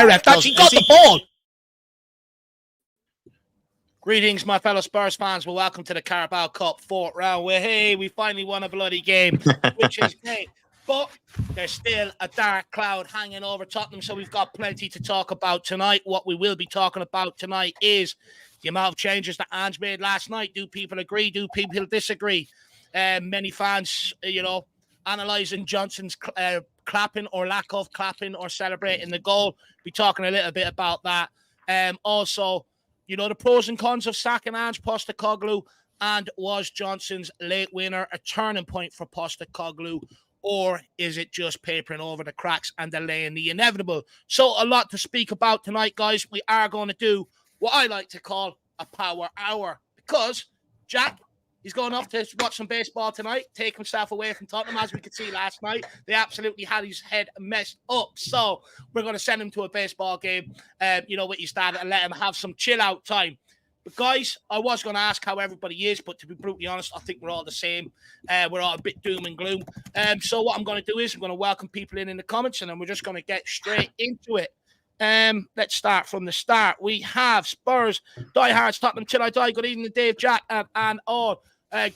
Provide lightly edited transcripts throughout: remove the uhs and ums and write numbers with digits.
left. Actually got the ball. Greetings, my fellow Spurs fans. Well, welcome to the Carabao Cup 4th round. We finally won a bloody game, which is great. But there's still a dark cloud hanging over Tottenham, so we've got plenty to talk about tonight. What we will be talking about tonight is the amount of changes that Ange made last night. Do people agree? Do people disagree? Many fans, analysing Johnson's clapping or lack of clapping or celebrating the goal. Be talking a little bit about that. Also, the pros and cons of sacking Ange Postecoglou, and was Johnson's late winner a turning point for Postecoglou, or is it just papering over the cracks and delaying the inevitable? So a lot to speak about tonight, guys. We are going to do what I like to call a power hour, because Jack, he's going off to watch some baseball tonight, take himself away from Tottenham. As we could see last night, they absolutely had his head messed up. So we're going to send him to a baseball game, with his dad, and let him have some chill out time. But guys, I was going to ask how everybody is, but to be brutally honest, I think we're all the same. We're all a bit doom and gloom. So what I'm going to do is I'm going to welcome people in the comments, and then we're just going to get straight into it. Let's start from the start. We have Spurs, diehards, Tottenham till I die. Good evening, Dave, Jack, and all.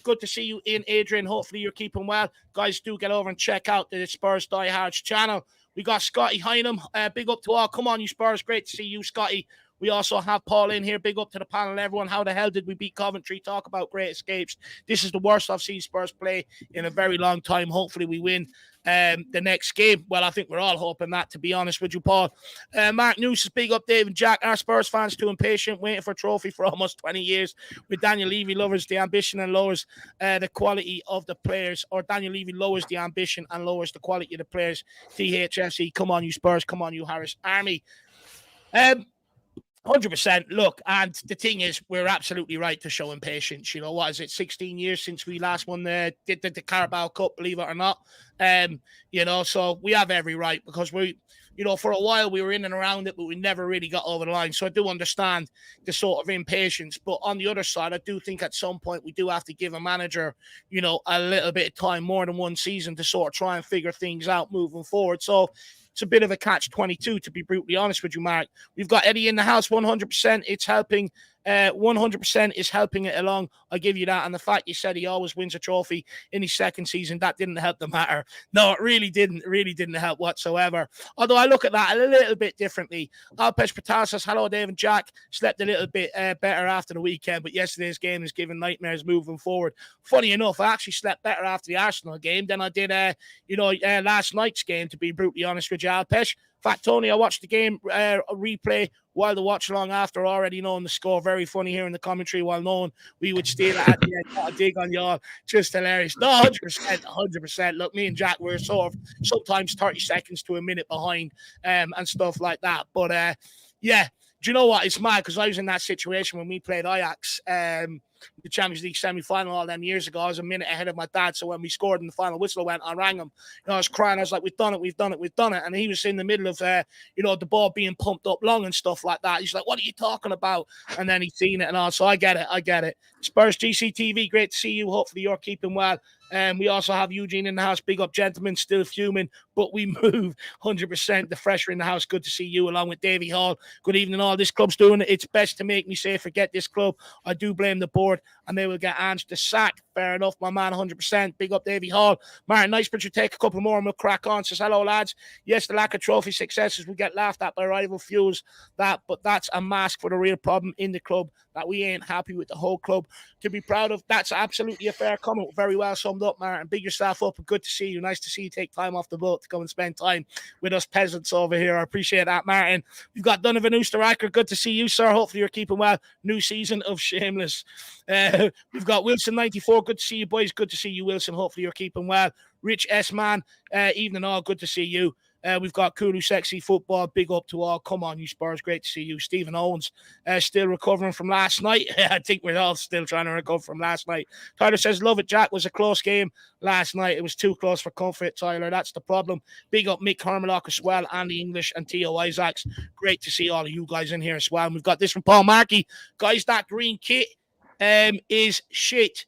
Good to see you in, Adrian. Hopefully you're keeping well. Guys, do get over and check out the Spurs Diehards channel. We got Scotty Hynam. Big up to all. Come on, you Spurs. Great to see you, Scotty. We also have Paul in here. Big up to the panel, everyone. How the hell did we beat Coventry? Talk about great escapes. This is the worst I've seen Spurs play in a very long time. Hopefully we win the next game. Well, I think we're all hoping that, to be honest with you, Paul. Mark News says, big up, Dave and Jack. Our Spurs fans too impatient, waiting for a trophy for almost 20 years. With Daniel Levy lowers the ambition and lowers the quality of the players, or Daniel Levy lowers the ambition and lowers the quality of the players. THFC, come on, you Spurs. Come on, you Harris Army. 100%. Look, and the thing is, we're absolutely right to show impatience. What is it, 16 years since we last won the Carabao Cup, believe it or not. So we have every right, because we, for a while we were in and around it, but we never really got over the line. So I do understand the sort of impatience. But on the other side, I do think at some point we do have to give a manager, a little bit of time, more than one season, to sort of try and figure things out moving forward. So it's a bit of a catch-22, to be brutally honest with you, Mark. We've got Eddie in the house, 100%. It's helping. 100% is helping it along. I give you that. And the fact you said he always wins a trophy in his second season, that didn't help the matter. No, it really didn't. It really didn't help whatsoever. Although I look at that a little bit differently. Alpesh Patel says, hello, Dave and Jack. Slept a little bit better after the weekend, but yesterday's game is giving nightmares moving forward. Funny enough, I actually slept better after the Arsenal game than I did, last night's game, to be brutally honest with you, Alpesh. In fact, Tony, I watched the game replay while the watch along after already knowing the score. Very funny here in the commentary, while knowing we would steal it at the end. Got a dig on y'all. Just hilarious. No, 100%, 100%. Look, me and Jack were sort of sometimes 30 seconds to a minute behind and stuff like that. But, yeah, do you know what? It's mad, because I was in that situation when we played Ajax, the Champions League semi-final all them years ago. I was a minute ahead of my dad, so when we scored and the final whistle went, I rang him. I was crying. I was like, we've done it. And he was in the middle of, the ball being pumped up long and stuff like that. He's like, what are you talking about? And then he's seen it and all. So I get it. Spurs GCTV, great to see you. Hopefully you're keeping well. We also have Eugene in the house. Big up, gentlemen. Still fuming, but we move 100%. The fresher in the house. Good to see you, along with Davey Hall. Good evening, all. This club's doing it. It's best to make me say, forget this club. I do blame the board, and they will get Ange the sack. Fair enough, my man, 100%. Big up, Davey Hall. Martin Nicebridge will take a couple more and we'll crack on. Says, hello, lads. Yes, the lack of trophy successes will get laughed at by rival fuels, but that's a mask for the real problem in the club, that we ain't happy with the whole club to be proud of. That's absolutely a fair comment. Very well summed up, Martin. Big yourself up, and good to see you. Nice to see you take time off the boat to come and spend time with us peasants over here. I appreciate that, Martin. We've got Donovan Oosterreicher. Good to see you, sir. Hopefully you're keeping well. New season of Shameless. We've got Wilson 94. Good to see you, boys. Good to see you, Wilson. Hopefully you're keeping well. Rich S. Man. Evening all. Good to see you. We've got Kulu Sexy Football. Big up to all. Come on, you Spurs. Great to see you. Stephen Owens still recovering from last night. I think we're all still trying to recover from last night. Tyler says, love it, Jack. Was a close game last night. It was too close for comfort, Tyler. That's the problem. Big up Mick Hermalock as well, Andy English and Theo Isaacs. Great to see all of you guys in here as well. And we've got this from Paul Markey. Guys, that green kit is shit.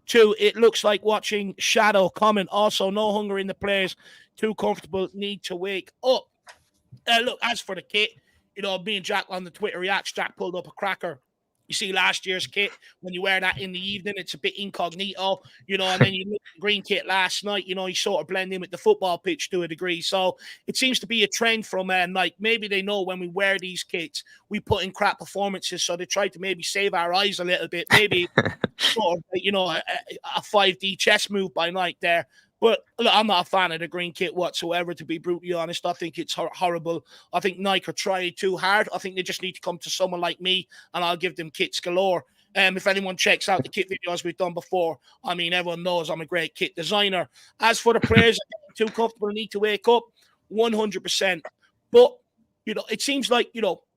Two, it looks like watching Shadow comment. Also, no hunger in the players. Too comfortable. Need to wake up. Look, as for the kit, me and Jack on the Twitter reacts, Jack pulled up a cracker. You see last year's kit, when you wear that in the evening, it's a bit incognito, and then you look at the green kit last night, you sort of blend in with the football pitch to a degree. So it seems to be a trend from like maybe they know when we wear these kits, we put in crap performances. So they try to maybe save our eyes a little bit, maybe sort of, a 5D chess move by night there. But look, I'm not a fan of the green kit whatsoever, to be brutally honest. I think it's horrible. I think Nike are trying too hard. I think they just need to come to someone like me, and I'll give them kits galore. If anyone checks out the kit videos we've done before, I mean, everyone knows I'm a great kit designer. As for the players getting too comfortable and need to wake up, 100%. But, it seems like,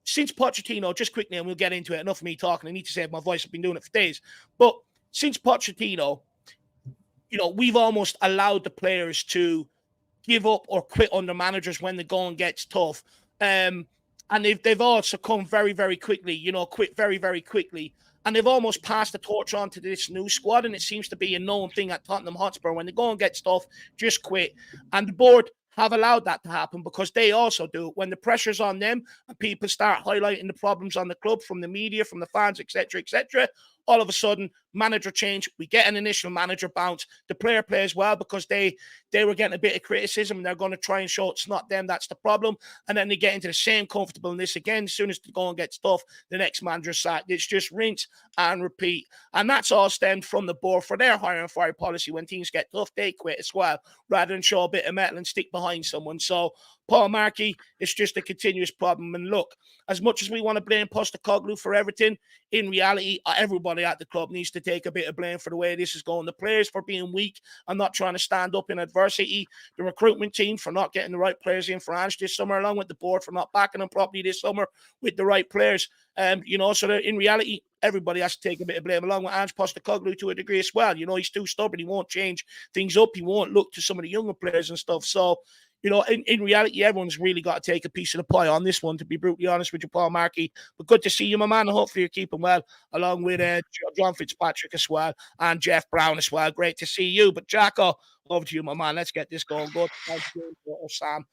since Pochettino, just quickly, and we'll get into it, enough of me talking, I need to save my voice, I've been doing it for days. But since Pochettino, we've almost allowed the players to give up or quit under managers when the going gets tough. And they've all succumbed very, very quickly, quit very, very quickly. And they've almost passed the torch on to this new squad. And it seems to be a known thing at Tottenham Hotspur. When the going gets tough, just quit. And the board have allowed that to happen because they also do it. When the pressure's on them and people start highlighting the problems on the club from the media, from the fans, etc., all of a sudden, manager change, we get an initial manager bounce. The player plays well because they were getting a bit of criticism, and they're going to try and show it's not them, that's the problem. And then they get into the same comfortableness again. As soon as the going gets tough, the next manager's sacked. It's just rinse and repeat. And that's all stemmed from the board for their hire and fire policy. When things get tough, they quit as well, rather than show a bit of metal and stick behind someone. So Paul Markey, it's just a continuous problem. And look, as much as we want to blame Postecoglou for everything, in reality, everybody at the club needs to take a bit of blame for the way this is going. The players for being weak and not trying to stand up in adversity. The recruitment team for not getting the right players in for Ange this summer, along with the board for not backing them properly this summer with the right players. So that in reality, everybody has to take a bit of blame, along with Ange Postecoglou to a degree as well. He's too stubborn. He won't change things up. He won't look to some of the younger players and stuff. So, in reality, everyone's really got to take a piece of the pie on this one, to be brutally honest with you, Paul Markey. But good to see you, my man. Hopefully you're keeping well, along with John Fitzpatrick as well, and Jeff Brown as well. Great to see you. But Jacko, over to you, my man. Let's get this going. Good. Sam.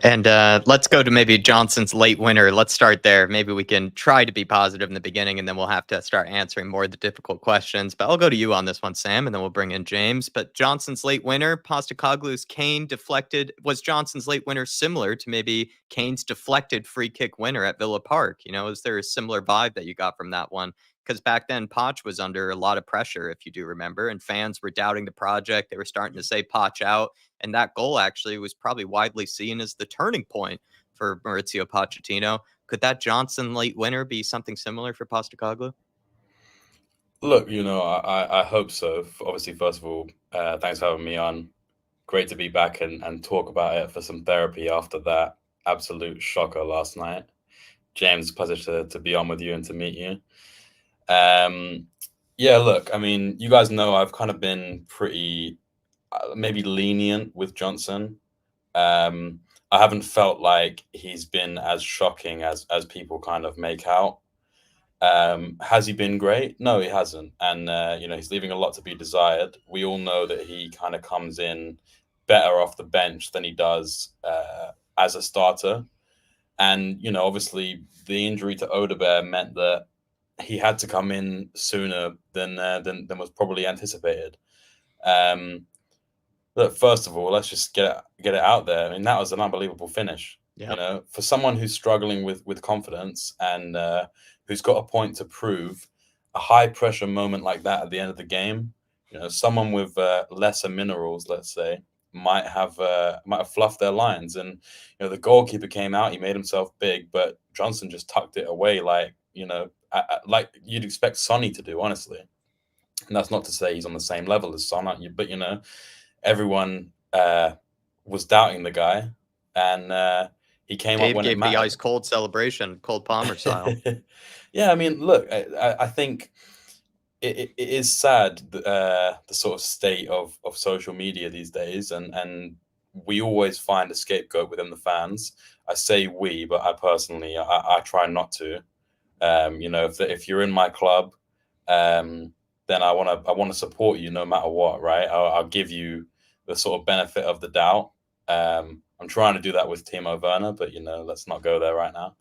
And let's go to maybe Johnson's late winner. Let's start there. Maybe we can try to be positive in the beginning, and then we'll have to start answering more of the difficult questions. But I'll go to you on this one, Sam, and then we'll bring in James. But Johnson's late winner, Postecoglou's Kane deflected. Was Johnson's late winner similar to maybe Kane's deflected free kick winner at Villa Park? Is there a similar vibe that you got from that one? Because back then, Poch was under a lot of pressure, if you do remember, and fans were doubting the project. They were starting to say Poch out. And that goal actually was probably widely seen as the turning point for Mauricio Pochettino. Could that Johnson late winner be something similar for Postecoglou? Look, I hope so. Obviously, first of all, thanks for having me on. Great to be back and talk about it for some therapy after that absolute shocker last night. James, pleasure to be on with you and to meet you. Yeah, look, I mean, you guys know I've kind of been pretty maybe lenient with Johnson. I haven't felt like he's been as shocking as people kind of make out. Has he been great? No, he hasn't. And, he's leaving a lot to be desired. We all know that he kind of comes in better off the bench than he does as a starter. And, obviously the injury to Odegaard meant that he had to come in sooner than was probably anticipated. Look, first of all, let's just get it out there. I mean, that was an unbelievable finish. Yeah. For someone who's struggling with confidence and who's got a point to prove, a high pressure moment like that at the end of the game, someone with lesser minerals, let's say, might have fluffed their lines. And the goalkeeper came out, he made himself big, but Johnson just tucked it away like you'd expect Sonny to do, honestly. And that's not to say he's on the same level as Son, but everyone was doubting the guy, and he came up when Dave it mattered. Gave the ice cold celebration, Cold Palmer style. Yeah, I mean, look, I think it is sad the sort of state of social media these days, and we always find a scapegoat within the fans. I say we, but I personally I try not to. If you're in my club, then I want to support you no matter what, right? I'll give you the sort of benefit of the doubt. I'm I'm trying to do that with Timo Werner, but let's not go there right now.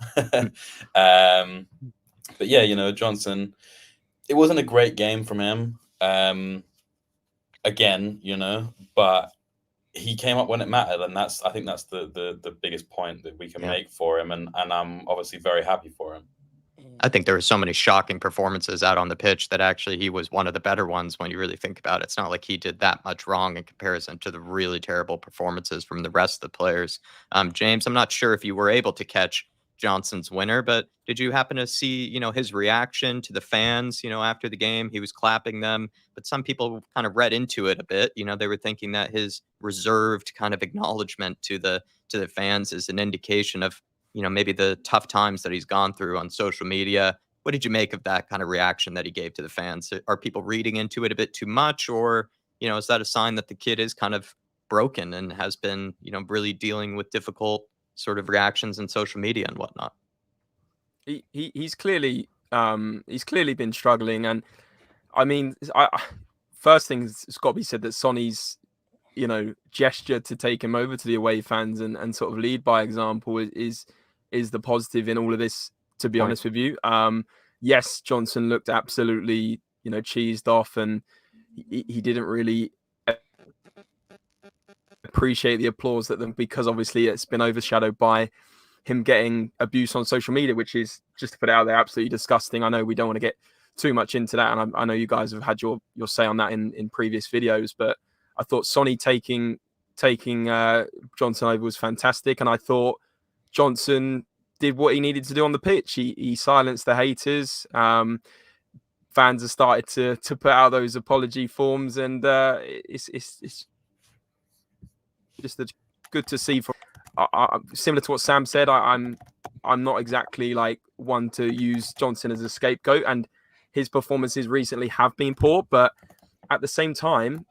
But yeah, Johnson, it wasn't a great game from him. Again, but he came up when it mattered, and I think that's the biggest point that we can make for him, and I'm obviously very happy for him. I think there were so many shocking performances out on the pitch that actually he was one of the better ones when you really think about it. It's not like he did that much wrong in comparison to the really terrible performances from the rest of the players. James, I'm not sure if you were able to catch Johnson's winner, but did you happen to see, his reaction to the fans, after the game? He was clapping them, but some people kind of read into it a bit. They were thinking that his reserved kind of acknowledgement to the fans is an indication of maybe the tough times that he's gone through on social media. What did you make of that kind of reaction that he gave to the fans? Are people reading into it a bit too much, or, is that a sign that the kid is kind of broken and has been, really dealing with difficult sort of reactions in social media and whatnot? He's clearly been struggling, and I mean, first things it's got to be said that Sonny's gesture to take him over to the away fans and sort of lead by example is the positive in all of this, to be honest with you. Yes, Johnson looked absolutely, cheesed off, and he didn't really appreciate the applause because obviously it's been overshadowed by him getting abuse on social media, which is, just to put it out there, absolutely disgusting. I know we don't want to get too much into that, and I know you guys have had your say on that in previous videos, but I thought Sonny taking Johnson over was fantastic, and I thought Johnson did what he needed to do on the pitch. He silenced the haters. Fans have started to put out those apology forms, and it's just good to see. Similar to what Sam said, I'm not exactly like one to use Johnson as a scapegoat, and his performances recently have been poor, but at the same time,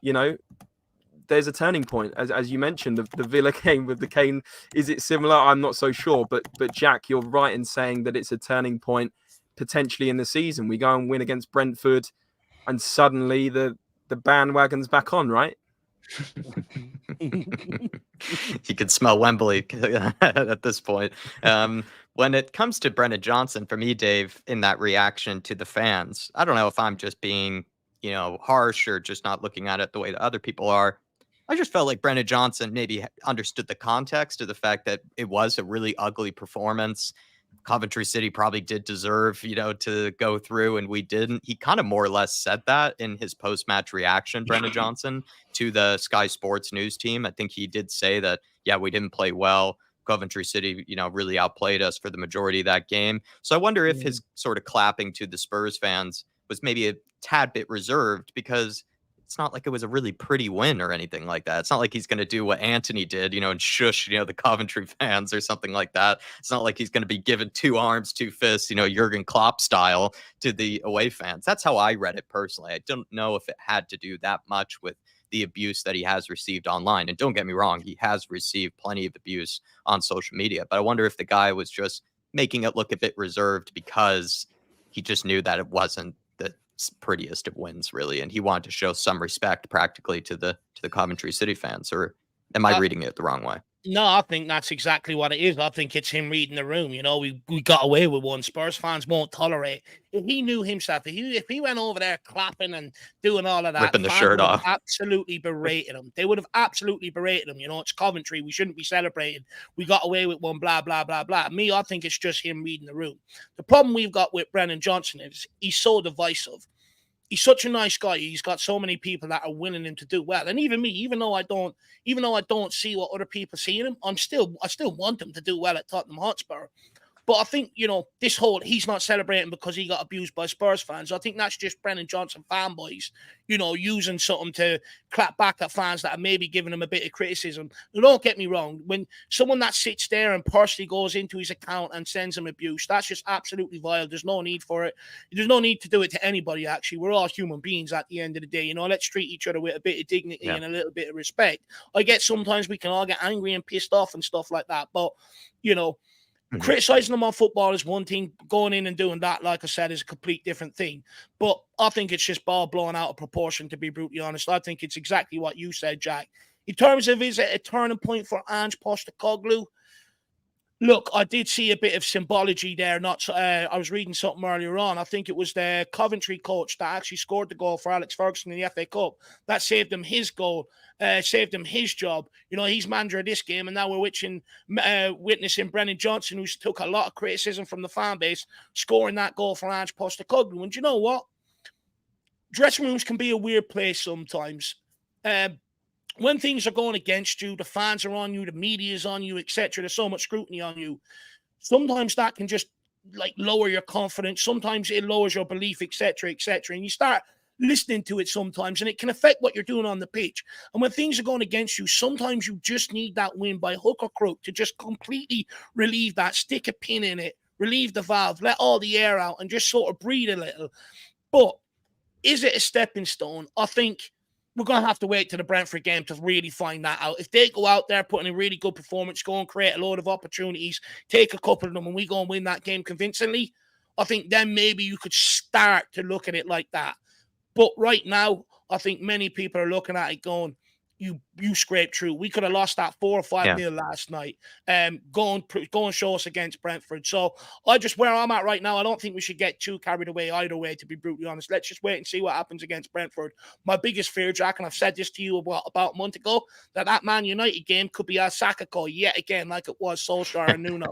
there's a turning point, as you mentioned, the Villa game with the Kane. Is it similar? I'm not so sure, but Jack, you're right in saying that it's a turning point potentially in the season. We go and win against Brentford, and suddenly the bandwagon's back on, right? You could smell Wembley at this point. When it comes to Brennan Johnson, for me, Dave, in that reaction to the fans, I don't know if I'm just being, harsh or just not looking at it the way that other people are. I just felt like Brennan Johnson maybe understood the context of the fact that it was a really ugly performance. Coventry City probably did deserve, to go through, and we didn't. He kind of more or less said that in his post-match reaction, Brennan Johnson, to the Sky Sports news team. I think he did say that, yeah, we didn't play well. Coventry City, really outplayed us for the majority of that game. So I wonder if his sort of clapping to the Spurs fans was maybe a tad bit reserved, because it's not like it was a really pretty win or anything like that. It's not like he's going to do what Anthony did, and shush, the Coventry fans or something like that. It's not like he's going to be giving 2 arms, 2 fists, Jurgen Klopp style to the away fans. That's how I read it personally. I don't know if it had to do that much with the abuse that he has received online. And don't get me wrong, he has received plenty of abuse on social media. But I wonder if the guy was just making it look a bit reserved because he just knew that it wasn't the prettiest of wins, really, and he wanted to show some respect practically to the Coventry City fans. Or am I reading it the wrong way? No, I think that's exactly what it is. I think it's him reading the room. We got away with one. Spurs fans won't tolerate. If he knew himself, if he went over there clapping and doing all of that, ripping the shirt off, absolutely berated him. They would have absolutely berated him. It's Coventry. We shouldn't be celebrating. We got away with one. Blah blah blah blah. Me, I think it's just him reading the room. The problem we've got with Brennan Johnson is he's so divisive. He's such a nice guy. He's got so many people that are willing him to do well. And even me, even though I don't see what other people see in him, I still want him to do well at Tottenham Hotspur. But I think, this whole, he's not celebrating because he got abused by Spurs fans. I think that's just Brennan Johnson fanboys, using something to clap back at fans that are maybe giving him a bit of criticism. Don't get me wrong. When someone that sits there and personally goes into his account and sends him abuse, that's just absolutely vile. There's no need for it. There's no need to do it to anybody, actually. We're all human beings at the end of the day. Let's treat each other with a bit of dignity and a little bit of respect. I get sometimes we can all get angry and pissed off and stuff like that. But, criticizing them on football is one thing. Going in and doing that, like I said, is a complete different thing. But I think it's just ball blown out of proportion, to be brutally honest. I think it's exactly what you said, Jack. In terms of is it a turning point for Ange Postecoglou? Look, I did see a bit of symbology there. I was reading something earlier on. I think it was the Coventry coach that actually scored the goal for Alex Ferguson in the FA Cup. That saved him his goal, saved him his job. You know, he's manager of this game, and now we're witnessing Brennan Johnson, who's took a lot of criticism from the fan base, scoring that goal for Ange Postecoglou. And you know what? Dressing rooms can be a weird place sometimes. When things are going against you, the fans are on you, the media is on you, etc. There's so much scrutiny on you. Sometimes that can just like lower your confidence. Sometimes it lowers your belief, etc., etc. And you start listening to it sometimes, and it can affect what you're doing on the pitch. And when things are going against you, sometimes you just need that win by hook or crook to just completely relieve that, stick a pin in it, relieve the valve, let all the air out, and just sort of breathe a little. But is it a stepping stone? I think we're going to have to wait to the Brentford game to really find that out. If they go out there, put in a really good performance, go and create a load of opportunities, take a couple of them, and we go and win that game convincingly, I think then maybe you could start to look at it like that. But right now, I think many people are looking at it going, you scraped through. We could have lost that 4 or 5-0 last night. Go and show us against Brentford. So where I'm at right now, I don't think we should get too carried away either way, to be brutally honest. Let's just wait and see what happens against Brentford. My biggest fear, Jack, and I've said this to you about a month ago, that Man United game could be a Sakako yet again, like it was Solskjaer and Nuno.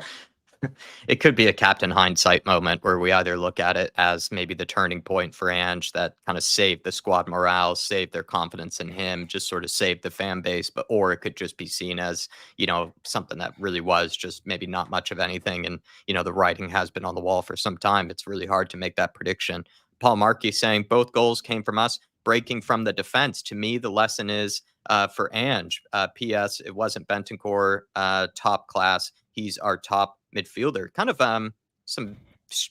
It could be a Captain Hindsight moment where we either look at it as maybe the turning point for Ange that kind of saved the squad morale, saved their confidence in him, just sort of saved the fan base, or it could just be seen as, you know, something that really was just maybe not much of anything. And, you know, the writing has been on the wall for some time. It's really hard to make that prediction. Paul Markey saying both goals came from us breaking from the defense. To me, the lesson is for Ange. P.S. It wasn't Bentancur top class. He's our top midfielder. Kind of some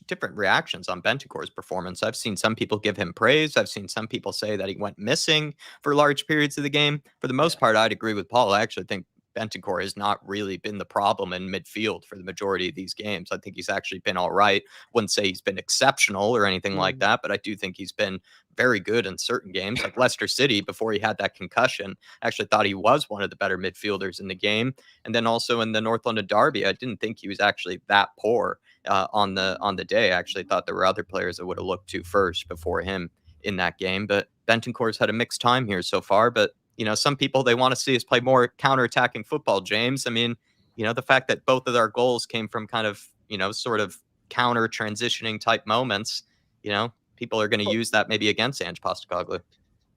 different reactions on Bentancur's performance. I've seen some people give him praise. I've seen some people say that he went missing for large periods of the game. For the most part, I'd agree with Paul. I actually think Bentancur has not really been the problem in midfield for the majority of these games. I think he's actually been all right. Wouldn't say he's been exceptional or anything like that, but I do think he's been very good in certain games, like Leicester City before he had that concussion. I actually thought he was one of the better midfielders in the game. And then also in the North London derby, I didn't think he was actually that poor on the day. I actually thought there were other players that would have looked to first before him in that game. But Bentancur's had a mixed time here so far. But, you know, some people, they want to see us play more counterattacking football, James. I mean, you know, the fact that both of our goals came from kind of, you know, sort of counter transitioning type moments, you know, people are going to use that maybe against Ange Postecoglou.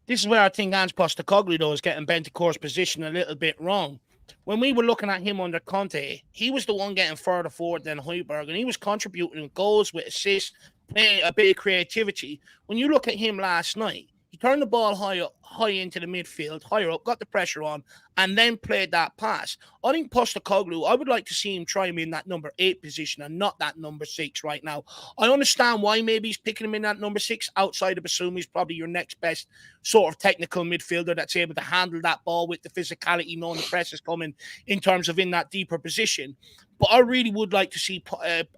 This is where I think Ange Postecoglou, though, is getting Bentancur's position a little bit wrong. When we were looking at him under Conte, he was the one getting further forward than Højbjerg, and he was contributing with goals, with assists, playing a bit of creativity. When you look at him last night, he turned the ball high into the midfield, higher up, got the pressure on, and then played that pass. I think Postecoglou, I would like to see him try him in that number 8 position and not that number 6 right now. I understand why maybe he's picking him in that number 6 outside of Basuma. He's probably your next best sort of technical midfielder that's able to handle that ball with the physicality, knowing the press is coming in terms of in that deeper position. But I really would like to see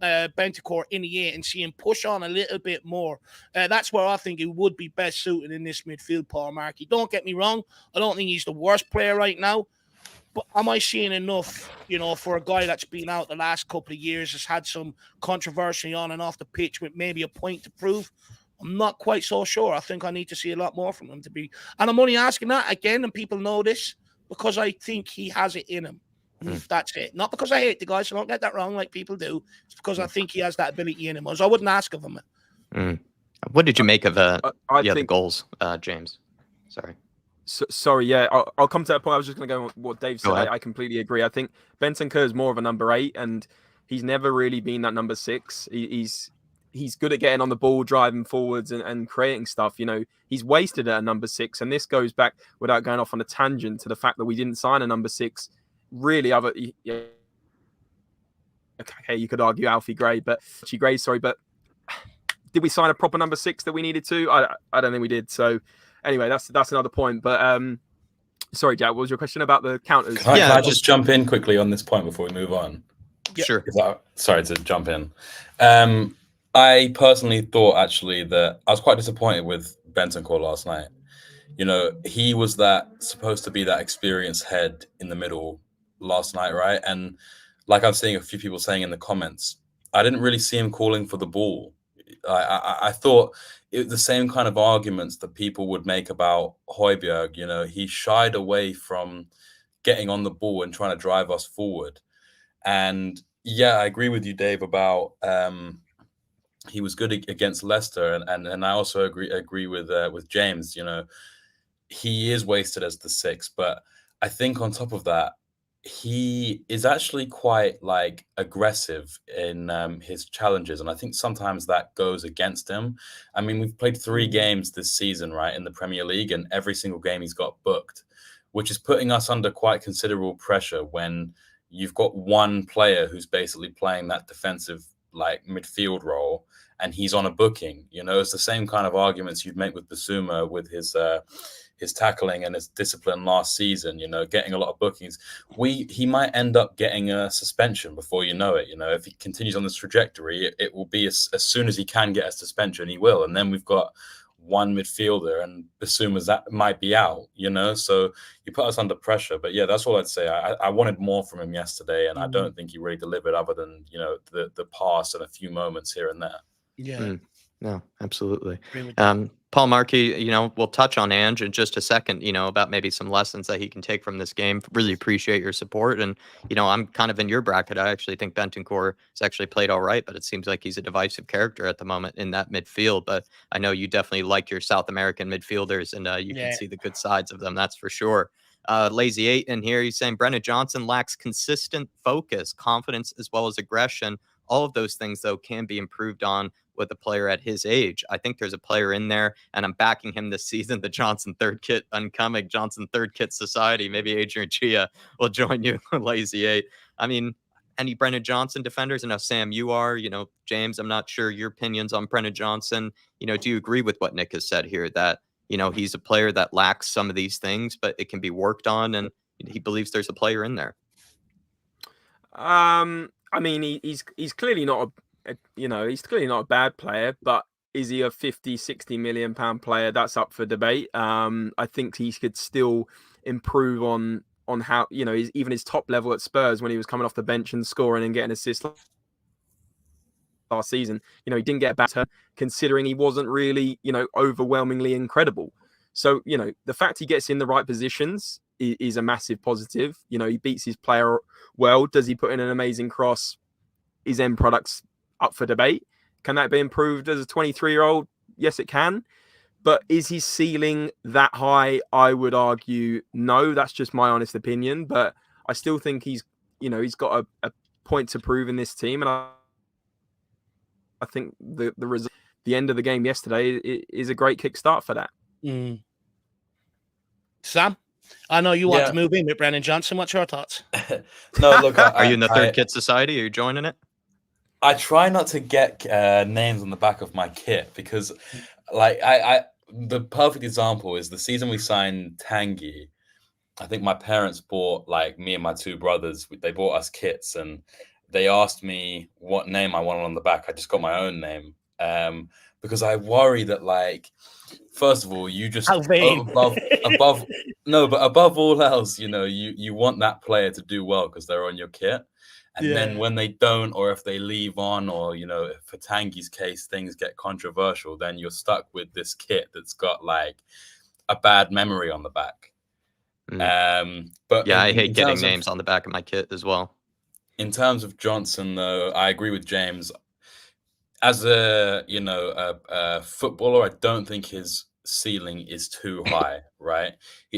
Bentancur in the 8 and see him push on a little bit more. That's where I think he would be best suited in this midfield, Paul Markey. Don't get me wrong. I don't think he's the worst player right now. But am I seeing enough, you know, for a guy that's been out the last couple of years, has had some controversy on and off the pitch with maybe a point to prove? I'm not quite so sure. I think I need to see a lot more from him to be. And I'm only asking that again, and people know this, because I think he has it in him. That's it. Not because I hate the guy, so don't get that wrong like people do. It's because I think he has that ability in him. I wouldn't ask of him. What did you make of the goals, James? Sorry. Sorry, yeah, I'll come to that point. I was just going to go on what Dave said. I completely agree. I think Bentancur is more of a number 8, and he's never really been that number 6. He's good at getting on the ball, driving forwards and creating stuff. You know, he's wasted at a number 6, and this goes back, without going off on a tangent, to the fact that we didn't sign a number 6. Really, okay, you could argue Alfie Gray, but did we sign a proper number 6 that we needed to? I don't think we did. So anyway, that's another point. But sorry, Jack, what was your question about the counters? Can I just jump in quickly on this point before we move on? Sure. Sorry to jump in. I personally thought actually that I was quite disappointed with Bentancur last night. you know, he was supposed to be that experienced head in the middle last night, right? And like I'm seeing a few people saying in the comments, I didn't really see him calling for the ball. I thought the same kind of arguments that people would make about Højbjerg, you know, he shied away from getting on the ball and trying to drive us forward. And yeah, I agree with you, Dave, about he was good against Leicester, and I also agree with James. You know, he is wasted as the six, but I think on top of that, he is actually quite like aggressive in his challenges, and I think sometimes that goes against him. I mean, we've played 3 games this season, right, in the Premier League, and every single game he's got booked, which is putting us under quite considerable pressure when you've got one player who's basically playing that defensive like midfield role, and he's on a booking. You know, it's the same kind of arguments you'd make with Basuma with his tackling and his discipline last season, you know, getting a lot of bookings. He might end up getting a suspension before you know it. You know, if he continues on this trajectory, it will be as soon as he can get a suspension, he will. And then we've got one midfielder and Basuma's that might be out, you know, so you put us under pressure. But yeah, that's all I'd say. I wanted more from him yesterday, and I don't think he really delivered other than, you know, the pass and a few moments here and there. Yeah. No, absolutely. Paul Markey, you know, we'll touch on Ange in just a second, you know, about maybe some lessons that he can take from this game. Really appreciate your support. And, you know, I'm kind of in your bracket. I actually think Bentancur has actually played all right, but it seems like he's a divisive character at the moment in that midfield. But I know you definitely like your South American midfielders, and you can see the good sides of them. That's for sure. Lazy 8 in here, he's saying Brennan Johnson lacks consistent focus, confidence, as well as aggression. All of those things, though, can be improved on with a player at his age. I think there's a player in there, and I'm backing him this season, the Johnson Third Kit Uncoming, Johnson Third Kit Society. Maybe Adrian Chia will join you, Lazy 8. I mean, any Brennan Johnson defenders? I know, Sam, you are, you know, James, I'm not sure your opinions on Brennan Johnson. You know, do you agree with what Nick has said here, that, you know, he's a player that lacks some of these things, but it can be worked on, and he believes there's a player in there? I mean, he's clearly not he's clearly not a bad player, but is he a 50-60 million pound player? That's up for debate. I think he could still improve on how, you know, even his top level at Spurs when he was coming off the bench and scoring and getting assists last season. You know, he didn't get better considering he wasn't really, you know, overwhelmingly incredible. So, you know, the fact he gets in the right positions is a massive positive. You know, he beats his player well. Does he put in an amazing cross? His end product's up for debate. Can that be improved as a 23-year-old? Yes, it can. But is his ceiling that high? I would argue no. That's just my honest opinion. But I still think he's got a point to prove in this team. And I think the end of the game yesterday is a great kickstart for that. Sam, I know you want to move in with Brennan Johnson. What's your thoughts? No, look, are you in the Third Kit Society? Are you joining it? I try not to get names on the back of my kit because, like, the perfect example is the season we signed Tanguy. I think my parents bought, like, me and my 2 brothers, they bought us kits, and they asked me what name I wanted on the back. I just got my own name because I worry that, like, first of all, you just above all else, you know, you want that player to do well because they're on your kit. And then when they don't, or if they leave on, or, you know, for Tanguy's case, things get controversial, then you're stuck with this kit that's got like a bad memory on the back. But yeah, I hate getting names on the back of my kit as well. In terms of Johnson, though, I agree with James. As a, you know, a footballer, I don't think his ceiling is too high, right?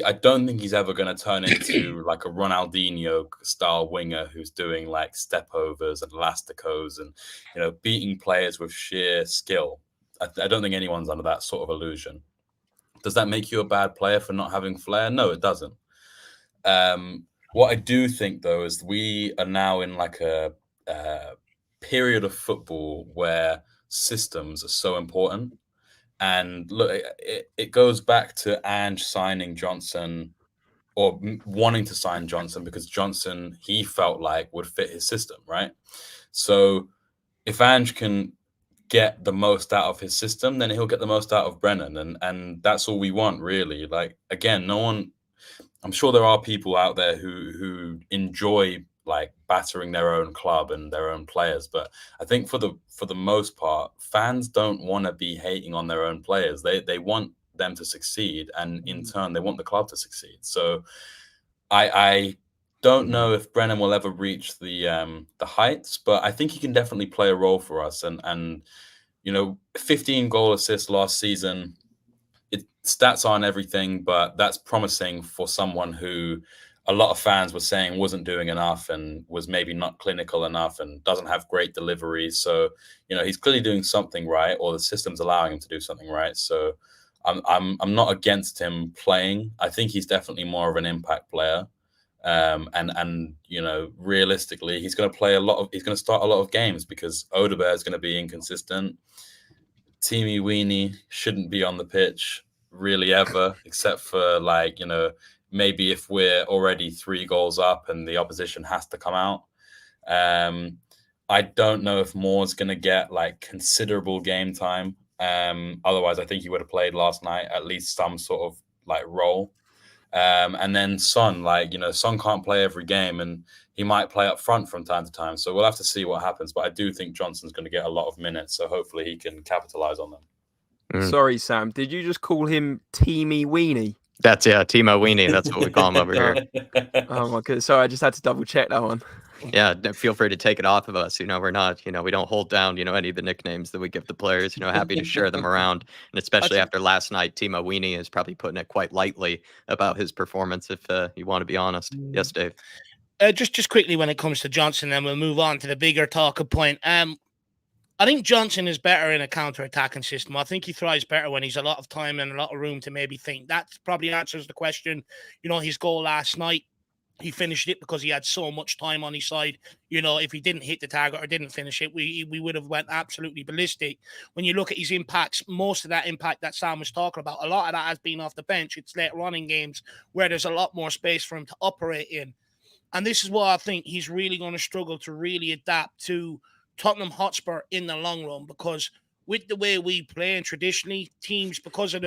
I don't think he's ever going to turn into like a Ronaldinho style winger who's doing like stepovers and elasticos and, you know, beating players with sheer skill. I don't think anyone's under that sort of illusion. Does that make you a bad player for not having flair? No, it doesn't. What I do think, though, is we are now in like a period of football where systems are so important. And look, it goes back to Ange signing Johnson, or wanting to sign Johnson, because Johnson, he felt like, would fit his system, right? So if Ange can get the most out of his system, then he'll get the most out of Brennan, and that's all we want, really. Like, again, no one. I'm sure there are people out there who enjoy like battering their own club and their own players, but I think for the most part, fans don't want to be hating on their own players. They want them to succeed, and in turn, they want the club to succeed. So I don't know if Brennan will ever reach the heights, but I think he can definitely play a role for us. And 15 goal assists last season. Stats aren't everything, but that's promising for someone who a lot of fans were saying wasn't doing enough and was maybe not clinical enough and doesn't have great delivery. So he's clearly doing something right, or the system's allowing him to do something right. So I'm not against him playing. I think he's definitely more of an impact player. And realistically, he's going to start a lot of games because Odebear is going to be inconsistent. Teamy Weenie shouldn't be on the pitch really ever, except for maybe if we're already 3 goals up and the opposition has to come out. I don't know if Moore's going to get considerable game time. Otherwise, I think he would have played last night, at least some sort of role. And then Son, Son can't play every game, and he might play up front from time to time. So we'll have to see what happens. But I do think Johnson's going to get a lot of minutes, so hopefully he can capitalize on them. Sorry, Sam. Did you just call him Teamy Weenie? That's Timo Weenie. That's what we call him over here. Oh my god! Sorry, I just had to double check that one. Yeah, feel free to take it off of us. We're not, we don't hold down, any of the nicknames that we give the players. Happy to share them around. And especially after last night, Timo Weenie is probably putting it quite lightly about his performance, if you want to be honest. Yes, Dave. Just quickly, when it comes to Johnson, then we'll move on to the bigger talking point. I think Johnson is better in a counter-attacking system. I think he thrives better when he's a lot of time and a lot of room to maybe think. That probably answers the question. His goal last night, he finished it because he had so much time on his side. If he didn't hit the target or didn't finish it, we would have went absolutely ballistic. When you look at his impacts, most of that impact that Sam was talking about, a lot of that has been off the bench. It's later on in games where there's a lot more space for him to operate in. And this is why I think he's really going to struggle to really adapt to Tottenham Hotspur in the long run, because with the way we play and traditionally teams, because of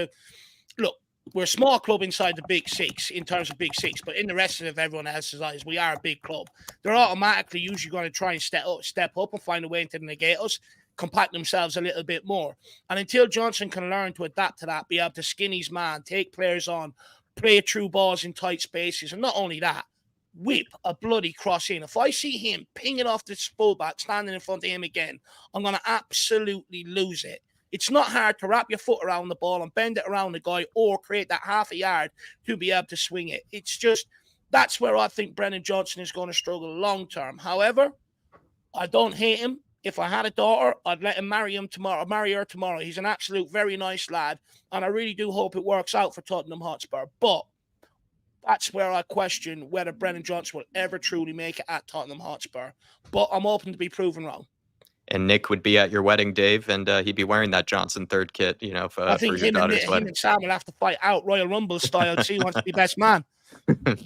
we're a small club inside the Big Six in terms of Big Six, but in the rest of everyone else's eyes, we are a big club. They're automatically usually going to try and step up and find a way to negate us, compact themselves a little bit more. And until Johnson can learn to adapt to that, be able to skin his man, take players on, play through balls in tight spaces, and not only that, whip a bloody cross in. If I see him pinging off the fullback, standing in front of him again, I'm going to absolutely lose it. It's not hard to wrap your foot around the ball and bend it around the guy or create that half a yard to be able to swing it. It's just, that's where I think Brennan Johnson is going to struggle long term. However, I don't hate him. If I had a daughter, I'd let him marry her tomorrow. He's an absolute very nice lad, and I really do hope it works out for Tottenham Hotspur. But that's where I question whether Brennan Johnson will ever truly make it at Tottenham Hotspur. But I'm open to be proven wrong. And Nick would be at your wedding, Dave, and he'd be wearing that Johnson third kit, I think for your daughter's wedding. Him and Sam will have to fight out Royal Rumble style to see who wants to be best man.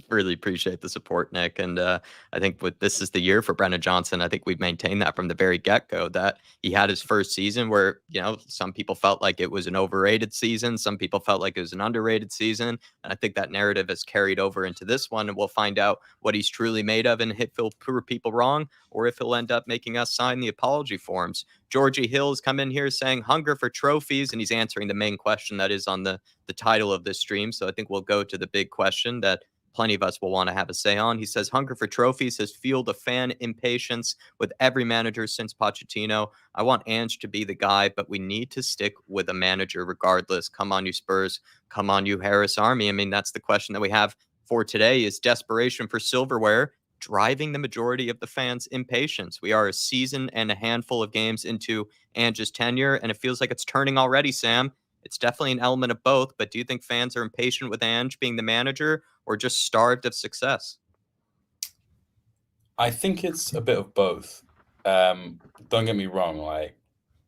Really appreciate the support, Nick. And I think this is the year for Brennan Johnson. I think we've maintained that from the very get-go, that he had his first season where, some people felt like it was an overrated season. Some people felt like it was an underrated season. And I think that narrative has carried over into this one. And we'll find out what he's truly made of and if he'll prove people wrong, or if he'll end up making us sign the apology forms. Georgie Hill's come in here saying hunger for trophies, and he's answering the main question that is on the title of this stream. So I think we'll go to the big question that plenty of us will want to have a say on. He says hunger for trophies has fueled a fan impatience with every manager since Pochettino. I want Ange to be the guy, but we need to stick with a manager regardless. Come on, you Spurs. Come on, you Harris Army. I mean, that's the question that we have for today. Is desperation for Silverware driving the majority of the fans' impatience? We are a season and a handful of games into Ange's tenure, and it feels like it's turning already, Sam. It's definitely an element of both, but do you think fans are impatient with Ange being the manager or just starved of success? I think it's a bit of both. Don't get me wrong,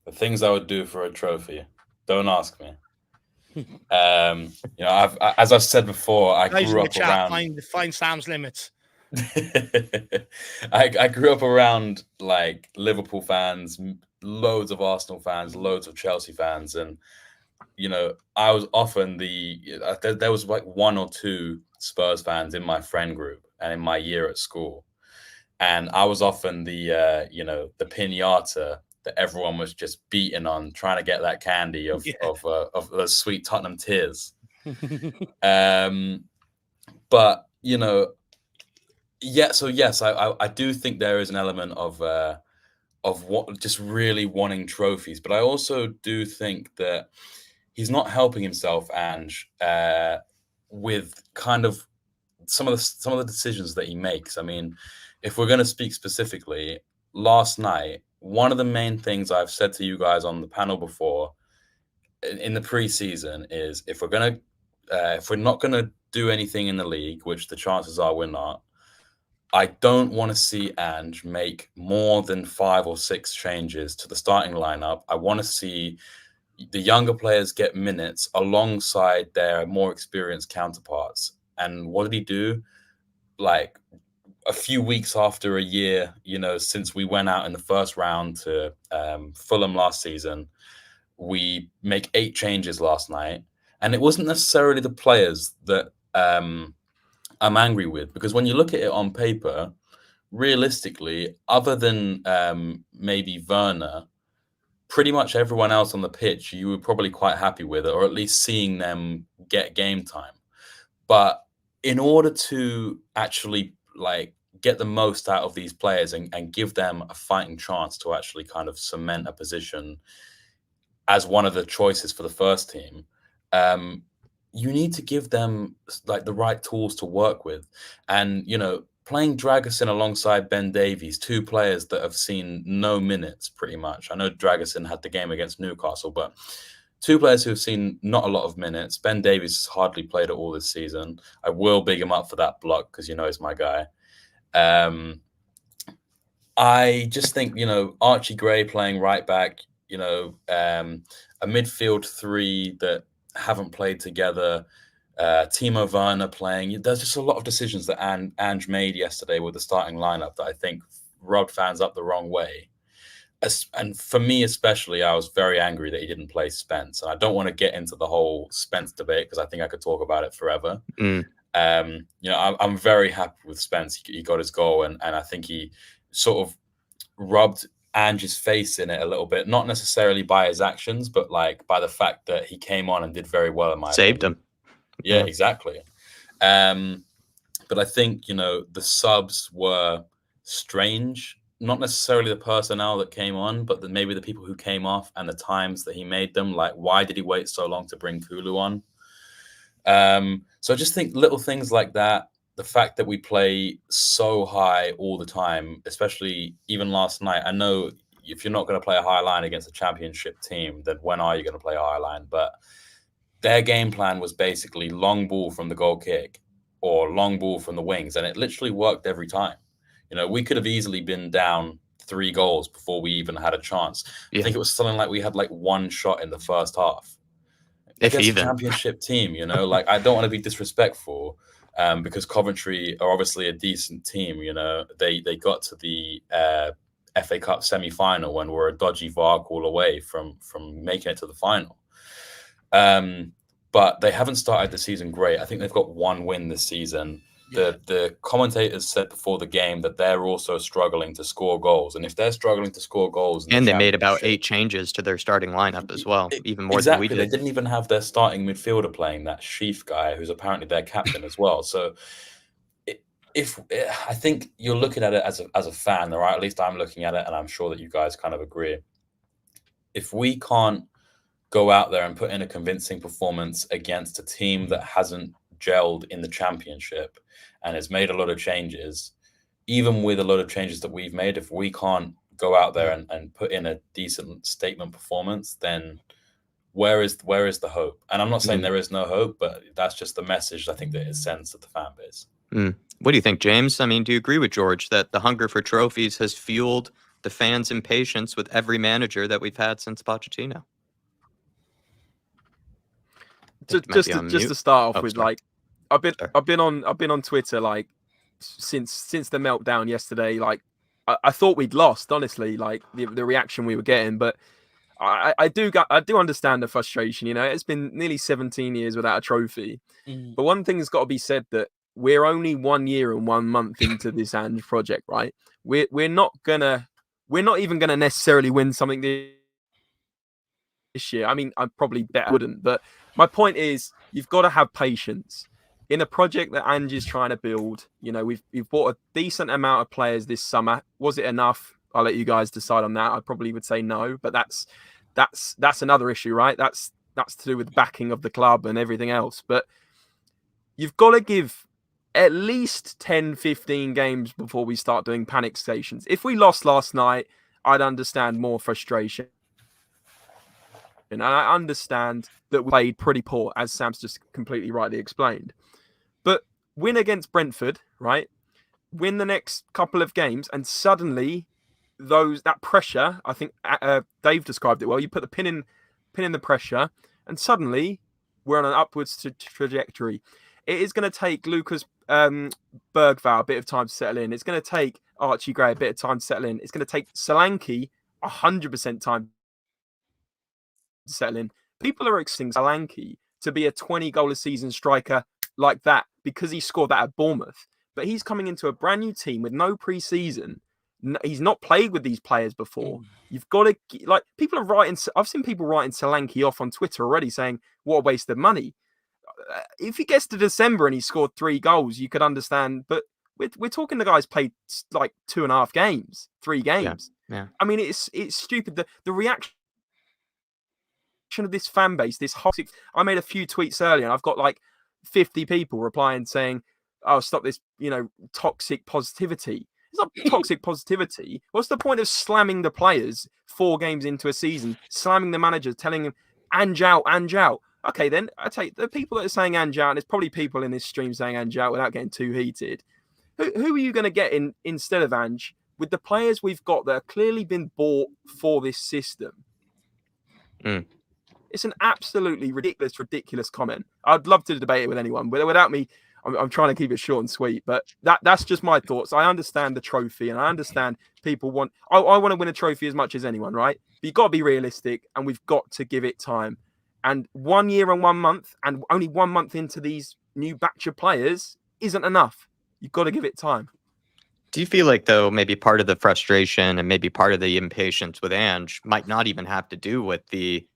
the things I would do for a trophy, don't ask me. As I've said before, I grew up around... Find Sam's limits. I grew up around Liverpool fans, loads of Arsenal fans, loads of Chelsea fans, and I was often there was like one or two Spurs fans in my friend group and in my year at school, and I was often the the pinata that everyone was just beating on, trying to get that candy of those sweet Tottenham tears. But so yes, I do think there is an element of what just really wanting trophies, but I also do think that he's not helping himself, Ange, with kind of some of the decisions that he makes. I mean, if we're going to speak specifically, last night, one of the main things I've said to you guys on the panel before in the preseason is if we're not going to do anything in the league, which the chances are we're not, I don't want to see Ange make more than 5 or 6 changes to the starting lineup. I want to see the younger players get minutes alongside their more experienced counterparts. And what did he do? Like a few weeks after a year, since we went out in the first round to Fulham last season, we make 8 changes last night. And it wasn't necessarily the players that I'm angry with, because when you look at it on paper, realistically, other than maybe Werner, pretty much everyone else on the pitch you were probably quite happy with, or at least seeing them get game time. But in order to actually get the most out of these players and give them a fighting chance to actually kind of cement a position as one of the choices for the first team, you need to give them the right tools to work with. And, playing Dragusin alongside Ben Davies, 2 players that have seen no minutes pretty much. I know Dragusin had the game against Newcastle, but 2 players who have seen not a lot of minutes. Ben Davies has hardly played at all this season. I will big him up for that block because he's my guy. I just think, Archie Gray playing right back, a midfield 3 that haven't played together, Timo Werner playing. There's just a lot of decisions that Ange made yesterday with the starting lineup that I think rubbed fans up the wrong way. And for me especially, I was very angry that he didn't play Spence. And I don't want to get into the whole Spence debate because I think I could talk about it forever. I'm very happy with Spence. He got his goal, and I think he sort of rubbed Ange's face in it a little bit, not necessarily by his actions, but by the fact that he came on and did very well in my saved opinion. Him. Yeah, exactly. But I think, the subs were strange, not necessarily the personnel that came on, but maybe the people who came off and the times that he made them. Why did he wait so long to bring Kulu on? So I just think little things like that, the fact that we play so high all the time, especially even last night. I know if you're not going to play a high line against a championship team, then when are you going to play a high line? But their game plan was basically long ball from the goal kick or long ball from the wings, and it literally worked every time. We could have easily been down 3 goals before we even had a chance. Yeah. I think it was something like we had 1 shot in the first half. If against even. a championship team, I don't want to be disrespectful because Coventry are obviously a decent team. They got to the FA Cup semi-final when we're a dodgy VAR call away from making it to the final. But they haven't started the season great. I think they've got 1 win this season. Yeah. The commentators said before the game that they're also struggling to score goals. And if they're struggling to score goals... And they made about 8 changes to their starting lineup as well, even more than we did. They didn't even have their starting midfielder playing, that Sheaf guy, who's apparently their captain as well. So I think you're looking at it as a fan, or at least I'm looking at it, and I'm sure that you guys kind of agree. If we can't go out there and put in a convincing performance against a team that hasn't gelled in the championship and has made a lot of changes, even with a lot of changes that we've made, if we can't go out there and put in a decent statement performance, then where is the hope? And I'm not saying there is no hope, but that's just the message I think that it sends to the fan base. What do you think, James? I mean, do you agree with George that the hunger for trophies has fueled the fans' impatience with every manager that we've had since Pochettino? Just to start off with, I've been on Twitter since the meltdown yesterday, I thought we'd lost, honestly, like the reaction we were getting. But I do understand the frustration. You know, it's been nearly 17 years without a trophy. But one thing's got to be said, that we're only 1 year and 1 month into this Ange project, right? We're not even gonna necessarily win something this year. I mean, I probably bet I wouldn't, but my point is, you've got to have patience in a project that Ange is trying to build. You know, we've bought a decent amount of players this summer. Was it enough? I'll let you guys decide on that. I probably would say no, but that's another issue, right? That's to do with backing of the club and everything else. But you've got to give at least 10, 15 games before we start doing panic stations. If we lost last night, I'd understand more frustration. And I understand that we played pretty poor, as Sam's just completely rightly explained. But win against Brentford, right? Win the next couple of games, and suddenly that pressure, I think Dave described it well. You put the pin in the pressure, and suddenly we're on an upwards trajectory. It is going to take Lucas Bergvall a bit of time to settle in. It's going to take Archie Gray a bit of time to settle in. It's going to take Solanke 100% time to settle in. People are expecting Solanke to be a 20-goal-a-season striker like that because he scored that at Bournemouth. But he's coming into a brand new team with no pre-season. He's not played with these players before. You've got to, like, people are writing. I've seen people writing Solanke off on Twitter already, saying what a waste of money. If he gets to December and he scored 3 goals, you could understand. But we're talking the guy's played like 2.5 games, 3 games. Yeah. I mean, it's stupid. The reaction of this fan base, this whole. I made a few tweets earlier, and I've got like 50 people replying saying, "Oh, stop this! You know, toxic positivity." It's not toxic positivity. What's the point of slamming the players 4 games into a season, slamming the manager, telling him Ange out, Ange out? Okay, then I take the people that are saying Ange out, and there's probably people in this stream saying Ange out without getting too heated. Who are you going to get in instead of Ange with the players we've got that have clearly been bought for this system? It's an absolutely ridiculous comment. I'd love to debate it with anyone, but without me, I'm trying to keep it short and sweet. But that's just my thoughts. I understand the trophy, and I understand people want. I want to win a trophy as much as anyone, right? But you've got to be realistic, and we've got to give it time. And 1 year and 1 month, and only 1 month into these new batch of players isn't enough. You've got to give it time. Do you feel like, though, maybe part of the frustration and maybe part of the impatience with Ange might not even have to do with the,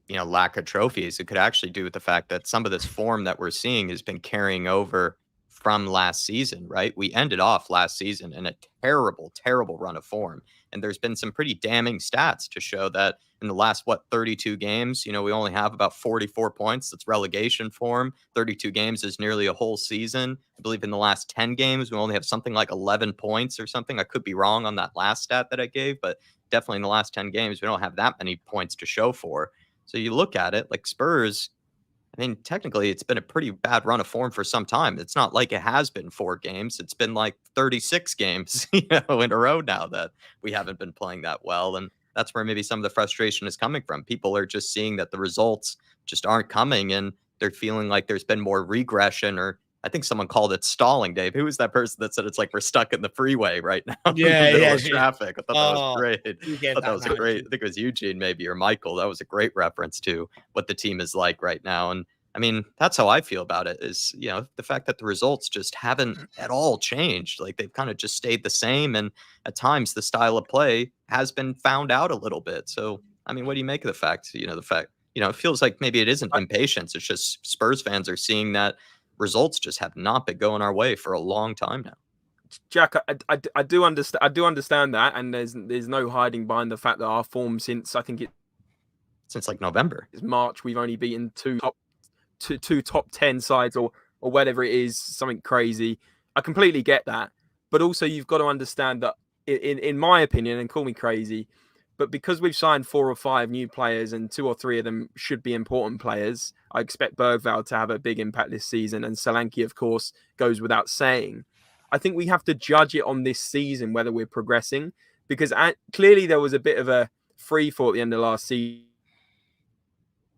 lack of trophies? It could actually do with the fact that some of this form that we're seeing has been carrying over from last season, right? We ended off last season in a terrible, terrible run of form. And there's been some pretty damning stats to show that in the last, 32 games, we only have about 44 points. That's relegation form. 32 games is nearly a whole season. I believe in the last 10 games, we only have something like 11 points or something. I could be wrong on that last stat that I gave, but definitely in the last 10 games, we don't have that many points to show for. So you look at it like Spurs, I mean, technically, it's been a pretty bad run of form for some time. It's not like it has been 4 games. It's been like 36 games, in a row now that we haven't been playing that well. And that's where maybe some of the frustration is coming from. People are just seeing that the results just aren't coming, and they're feeling like there's been more regression, or I think someone called it stalling, Dave. Who was that person that said it's like we're stuck in the freeway right now in the middle of traffic? I thought that was great. I thought that was great. I think it was Eugene maybe, or Michael. That was a great reference to what the team is like right now. And I mean, that's how I feel about it, is, the fact that the results just haven't at all changed. Like, they've kind of just stayed the same. And at times the style of play has been found out a little bit. So, I mean, what do you make of the fact, it feels like maybe it isn't impatience. It's just Spurs fans are seeing that results just have not been going our way for a long time now. Jack, I do understand. I do understand that, and there's no hiding behind the fact that our form since like November, it's March, we've only beaten two top 10 sides or whatever it is, something crazy. I completely get that, but also you've got to understand that in my opinion, and call me crazy, but because we've signed 4 or 5 new players and 2 or 3 of them should be important players, I expect Bergvall to have a big impact this season, and Solanke, of course, goes without saying. I think we have to judge it on this season whether we're progressing, because clearly there was a bit of a free fall at the end of last season.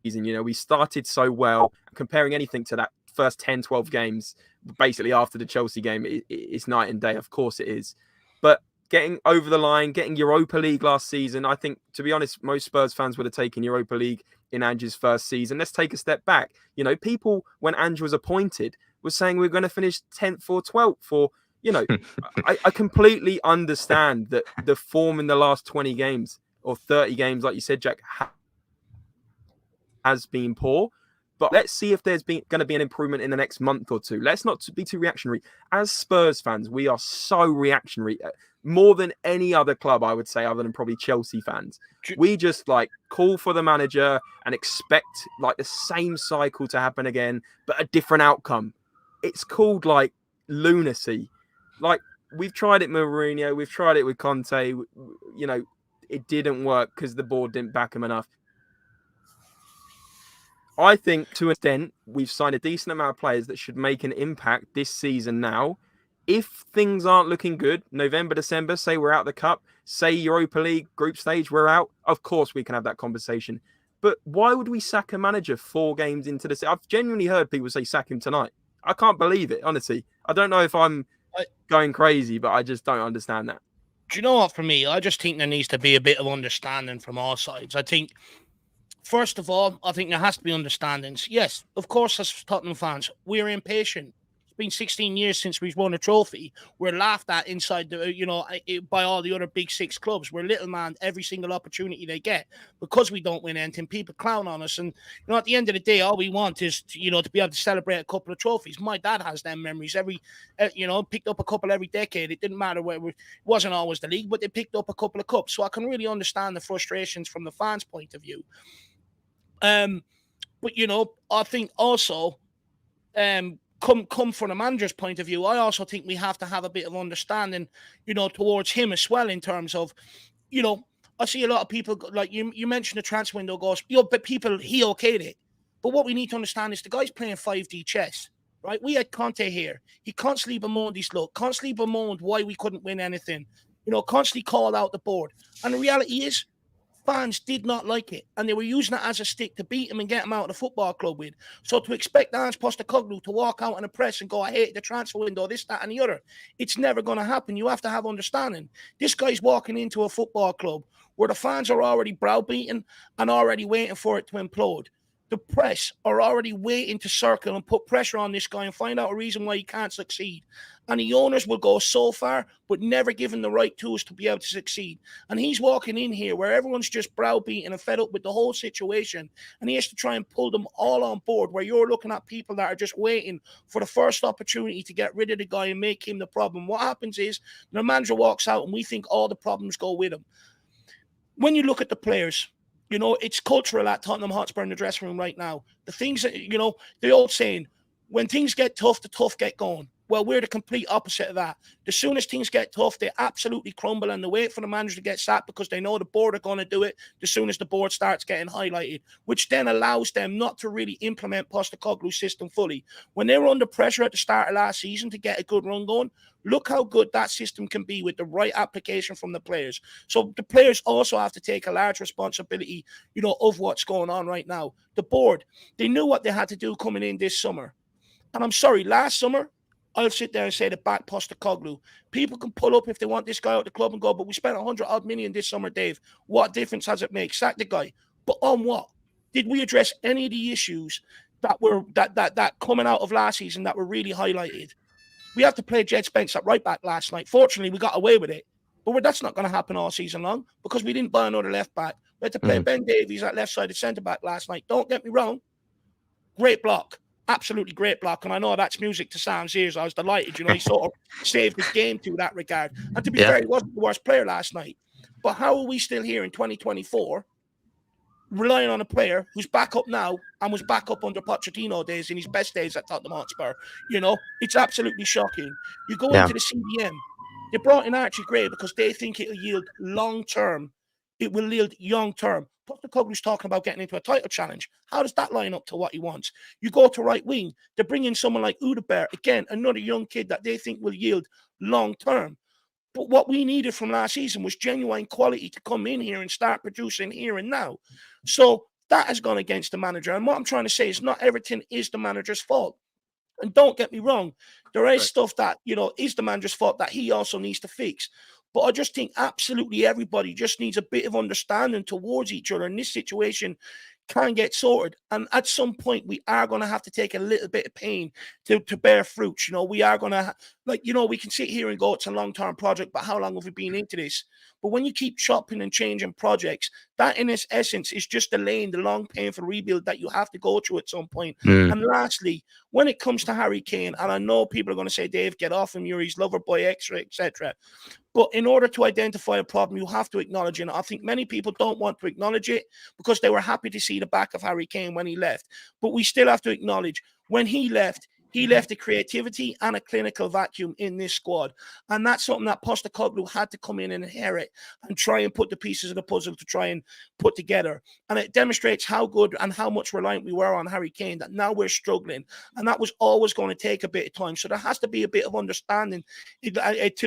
We started so well. Comparing anything to that first 10, 12 games, basically after the Chelsea game, it's night and day. Of course it is. But getting over the line, getting Europa League last season. I think, to be honest, most Spurs fans would have taken Europa League in Ange's first season. Let's take a step back. You know, people, when Ange was appointed, was saying we're going to finish 10th or 12th or, you know, I completely understand that the form in the last 20 games or 30 games, like you said, Jack, has been poor. But let's see if there's going to be an improvement in the next month or two. Let's not be too reactionary. As Spurs fans, we are so reactionary. More than any other club, I would say, other than probably Chelsea fans. We just like call for the manager and expect like the same cycle to happen again, but a different outcome. It's called like lunacy. Like we've tried it with Mourinho, we've tried it with Conte. You know, it didn't work because the board didn't back him enough. I think to an extent, we've signed a decent amount of players that should make an impact this season now. If things aren't looking good, November, December, say we're out of the cup, say Europa League group stage, we're out. Of course, we can have that conversation. But why would we sack a manager 4 games into this? I've genuinely heard people say sack him tonight. I can't believe it, honestly. I don't know if I'm going crazy, but I just don't understand that. Do you know what, for me, I just think there needs to be a bit of understanding from all sides. I think, first of all, I think there has to be understandings. Yes, of course, as Tottenham fans, we're impatient. It's been 16 years since we've won a trophy. We're laughed at inside the, you know, by all the other big 6 clubs. We're little man every single opportunity they get because we don't win anything. People clown on us, and you know, at the end of the day, all we want is to, you know, to be able to celebrate a couple of trophies. My dad has them memories. You know, picked up a couple every decade. It didn't matter where it wasn't always the league, but they picked up a couple of cups. So I can really understand the frustrations from the fans' point of view. But you know, I think also, come from the manager's point of view, I also think we have to have a bit of understanding, you know, towards him as well, in terms of, you know, I see a lot of people like you mentioned the transfer window goes, you know, but people, he okayed it. But what we need to understand is the guy's playing 5D chess, right? We had Conte here. He constantly bemoaned his luck, constantly bemoaned why we couldn't win anything, you know, constantly called out the board. And the reality is, fans did not like it, and they were using it as a stick to beat him and get him out of the football club with. So to expect Postecoglou to walk out in the press and go, I hate the transfer window, this, that, and the other, it's never going to happen. You have to have understanding. This guy's walking into a football club where the fans are already browbeaten and already waiting for it to implode. The press are already waiting to circle and put pressure on this guy and find out a reason why he can't succeed. And the owners will go so far, but never give him the right tools to be able to succeed. And he's walking in here where everyone's just browbeaten and fed up with the whole situation. And he has to try and pull them all on board, where you're looking at people that are just waiting for the first opportunity to get rid of the guy and make him the problem. What happens is the manager walks out and we think all the problems go with him. When you look at the players, you know, it's cultural at Tottenham Hotspur in the dressing room right now. The things that, you know, the old saying, when things get tough, the tough get going. Well, we're the complete opposite of that. The soon as things get tough, they absolutely crumble and they wait for the manager to get sacked because they know the board are going to do it as soon as the board starts getting highlighted, which then allows them not to really implement Postecoglou's system fully. When they were under pressure at the start of last season to get a good run going, look how good that system can be with the right application from the players. So the players also have to take a large responsibility, you know, of what's going on right now. The board, they knew what they had to do coming in this summer. And I'm sorry, last summer, I'll sit there and say to back Postecoglou. People can pull up if they want this guy out the club and go, but we spent 100-odd million this summer, Dave. What difference has it made? Sack the guy. But on what? Did we address any of the issues that were that coming out of last season that were really highlighted? We had to play Jed Spence at right back last night. Fortunately, we got away with it. But that's not going to happen all season long because we didn't buy another left back. We had to play Ben Davies at left-sided centre-back last night. Don't get me wrong. Great block. Absolutely great block. And I know that's music to Sam's ears. I was delighted. You know, he sort of saved his game to that regard. And to be fair, he wasn't the worst player last night. But how are we still here in 2024 relying on a player who's back up now and was back up under Pochettino days in his best days at Tottenham Hotspur? You know, it's absolutely shocking. You go into the CDM. They brought in Archie Gray because they think it'll yield long-term. It will yield long-term. Postecoglou's talking about getting into a title challenge. How does that line up to what he wants? You go to right wing, they bring in someone like Udebert, again, another young kid that they think will yield long-term. But what we needed from last season was genuine quality to come in here and start producing here and now. So that has gone against the manager. And what I'm trying to say is not everything is the manager's fault. And don't get me wrong, there is stuff that, you know, is the manager's fault that he also needs to fix. But I just think absolutely everybody just needs a bit of understanding towards each other. And this situation can get sorted. And at some point, we are going to have to take a little bit of pain to bear fruits. We are going to, we can sit here and go, it's a long-term project, but how long have we been into this? But when you keep chopping and changing projects, that in its essence is just delaying the long, painful rebuild that you have to go through at some point. And lastly, when it comes to Harry Kane, and I know people are going to say, Dave, get off him, you're his lover boy, etc. But in order to identify a problem, you have to acknowledge it. I think many people don't want to acknowledge it because they were happy to see the back of Harry Kane when he left. But we still have to acknowledge when he left a creativity and a clinical vacuum in this squad. And that's something that Postecoglou had to come in and inherit and try and put the pieces of the puzzle to try and put together. And it demonstrates how good and how much reliant we were on Harry Kane, that now we're struggling. And that was always going to take a bit of time. So there has to be a bit of understanding to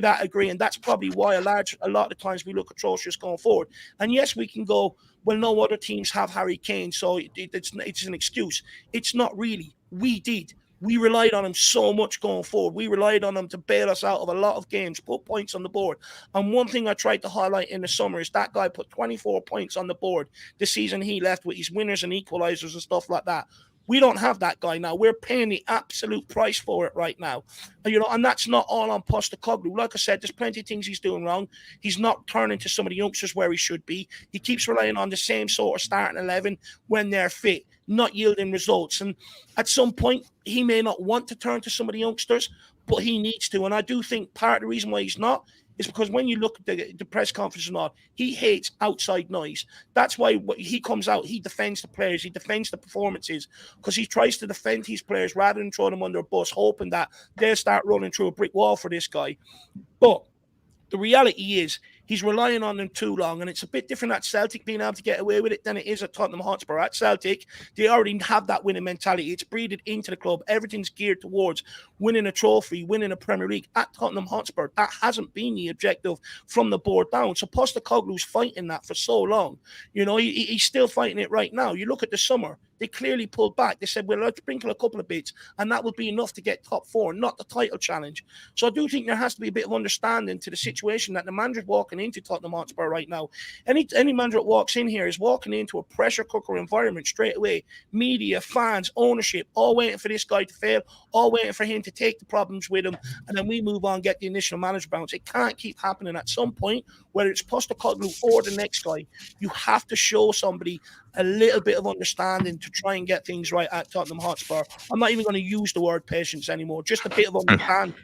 that degree. And that's probably why a lot of times we look atrocious going forward. And yes, we can go, well, no other teams have Harry Kane, so it's an excuse. It's not really. We did. We relied on him so much going forward. We relied on him to bail us out of a lot of games, put points on the board. And one thing I tried to highlight in the summer is that guy put 24 points on the board the season he left with his winners and equalizers and stuff like that. We don't have that guy now. We're paying the absolute price for it right now. And that's not all on Postecoglou. Like I said, there's plenty of things he's doing wrong. He's not turning to some of the youngsters where he should be. He keeps relying on the same sort of starting 11 when they're fit, not yielding results. And at some point, he may not want to turn to some of the youngsters, but he needs to. And I do think part of the reason why he's not is because when you look at the press conference and all, he hates outside noise. That's why he comes out, he defends the players, he defends the performances, because he tries to defend his players rather than throw them under a bus, hoping that they'll start running through a brick wall for this guy. But the reality is he's relying on them too long, and it's a bit different at Celtic being able to get away with it than it is at Tottenham Hotspur. At Celtic, they already have that winning mentality. It's breathed into the club. Everything's geared towards winning a trophy, winning a Premier League. At Tottenham Hotspur, that hasn't been the objective from the board down. So Postecoglou's fighting that for so long. He's still fighting it right now. You look at the summer, they clearly pulled back. They said, well, let's sprinkle a couple of bits, and that would be enough to get top four, not the title challenge. So I do think there has to be a bit of understanding to the situation that the manager's walking into Tottenham Hotspur right now. Any manager that walks in here is walking into a pressure cooker environment straight away. Media, fans, ownership, all waiting for this guy to fail, all waiting for him to take the problems with him, and then we move on, get the initial manager bounce. It can't keep happening. At some point, whether it's Postecoglou or the next guy, you have to show somebody a little bit of understanding to try and get things right at Tottenham Hotspur. I'm not even going to use the word patience anymore, just a bit of understanding.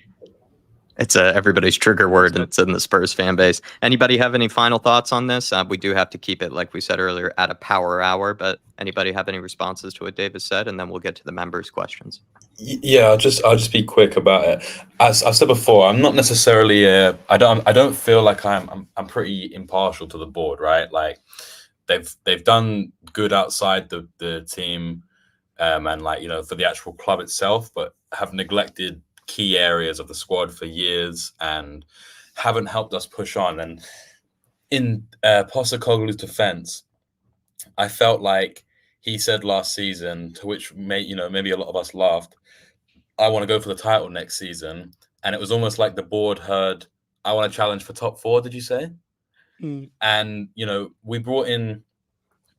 It's everybody's trigger word, and it's in the Spurs fan base. Anybody have any final thoughts on this? We do have to keep it, like we said earlier, at a power hour, but anybody have any responses to what David said? And then we'll get to the members' questions. Yeah, I'll just be quick about it. As I've said before, I'm not necessarily I don't feel like I'm pretty impartial to the board, right? Like they've done good outside the team and for the actual club itself, but have neglected key areas of the squad for years and haven't helped us push on. And in Postecoglou's defense, I felt like he said last season, to which maybe a lot of us laughed, I want to go for the title next season. And it was almost like the board heard, I want to challenge for top four, did you say? And, we brought in,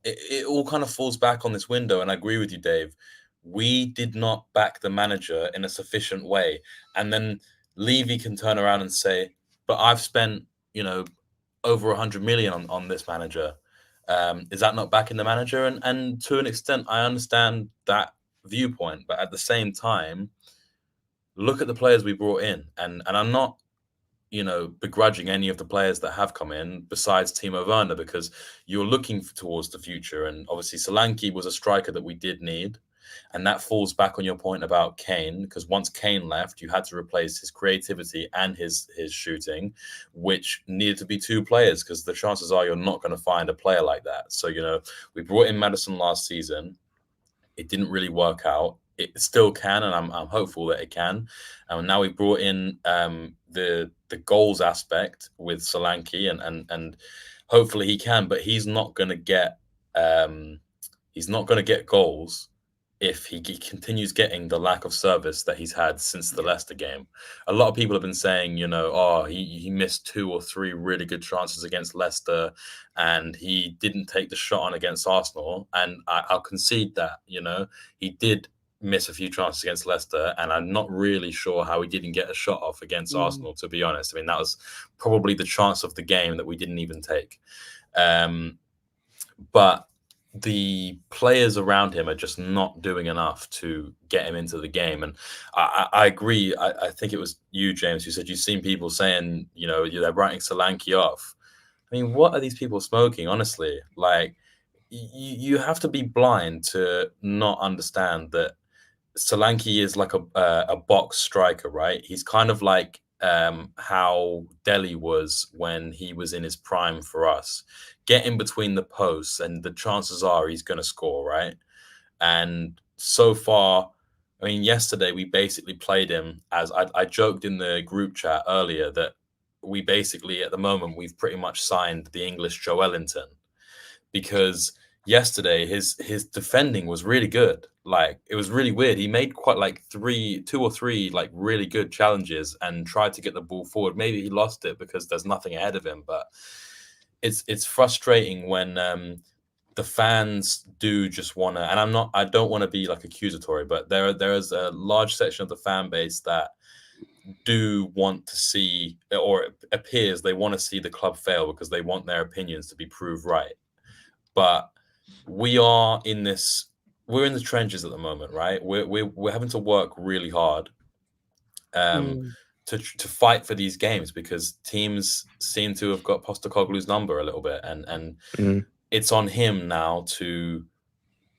it all kind of falls back on this window. And I agree with you, Dave. We did not back the manager in a sufficient way. And then Levy can turn around and say, but I've spent, over 100 million on this manager. Is that not backing the manager? And to an extent, I understand that viewpoint. But at the same time, look at the players we brought in. And I'm not, begrudging any of the players that have come in besides Timo Werner, because you're looking towards the future. And obviously Solanke was a striker that we did need. And that falls back on your point about Kane, because once Kane left, you had to replace his creativity and his shooting, which needed to be two players, because the chances are you're not going to find a player like that. So, we brought in Maddison last season. It didn't really work out. It still can, and I'm hopeful that it can. And now we brought in the goals aspect with Solanke, and hopefully he can, but he's not going to get goals if he continues getting the lack of service that he's had since the Leicester game. A lot of people have been saying, he missed 2 or 3 really good chances against Leicester and he didn't take the shot on against Arsenal. And I'll concede that, he did miss a few chances against Leicester, and I'm not really sure how he didn't get a shot off against Arsenal, to be honest. I mean, that was probably the chance of the game that we didn't even take. But the players around him are just not doing enough to get him into the game. And I agree. I think it was you, James, who said you've seen people saying, they're writing Solanke off. I mean, what are these people smoking, honestly? Like, you have to be blind to not understand that Solanke is like a box striker, right? He's kind of like how Dele was when he was in his prime for us. Get in between the posts, and the chances are he's going to score, right? And so far, I mean, yesterday we basically played him as I joked in the group chat earlier that we basically, at the moment, we've pretty much signed the English Joelinton, because yesterday his defending was really good. Like, it was really weird. He made quite like 2 or 3 like really good challenges and tried to get the ball forward. Maybe he lost it because there's nothing ahead of him, but it's frustrating when the fans do just want to, and I don't want to be like accusatory, but there is a large section of the fan base that do want to see, or it appears they want to see the club fail because they want their opinions to be proved right. But we're in the trenches at the moment, right? We're having to work really hard to fight for these games, because teams seem to have got Postecoglou's number a little bit, and it's on him now to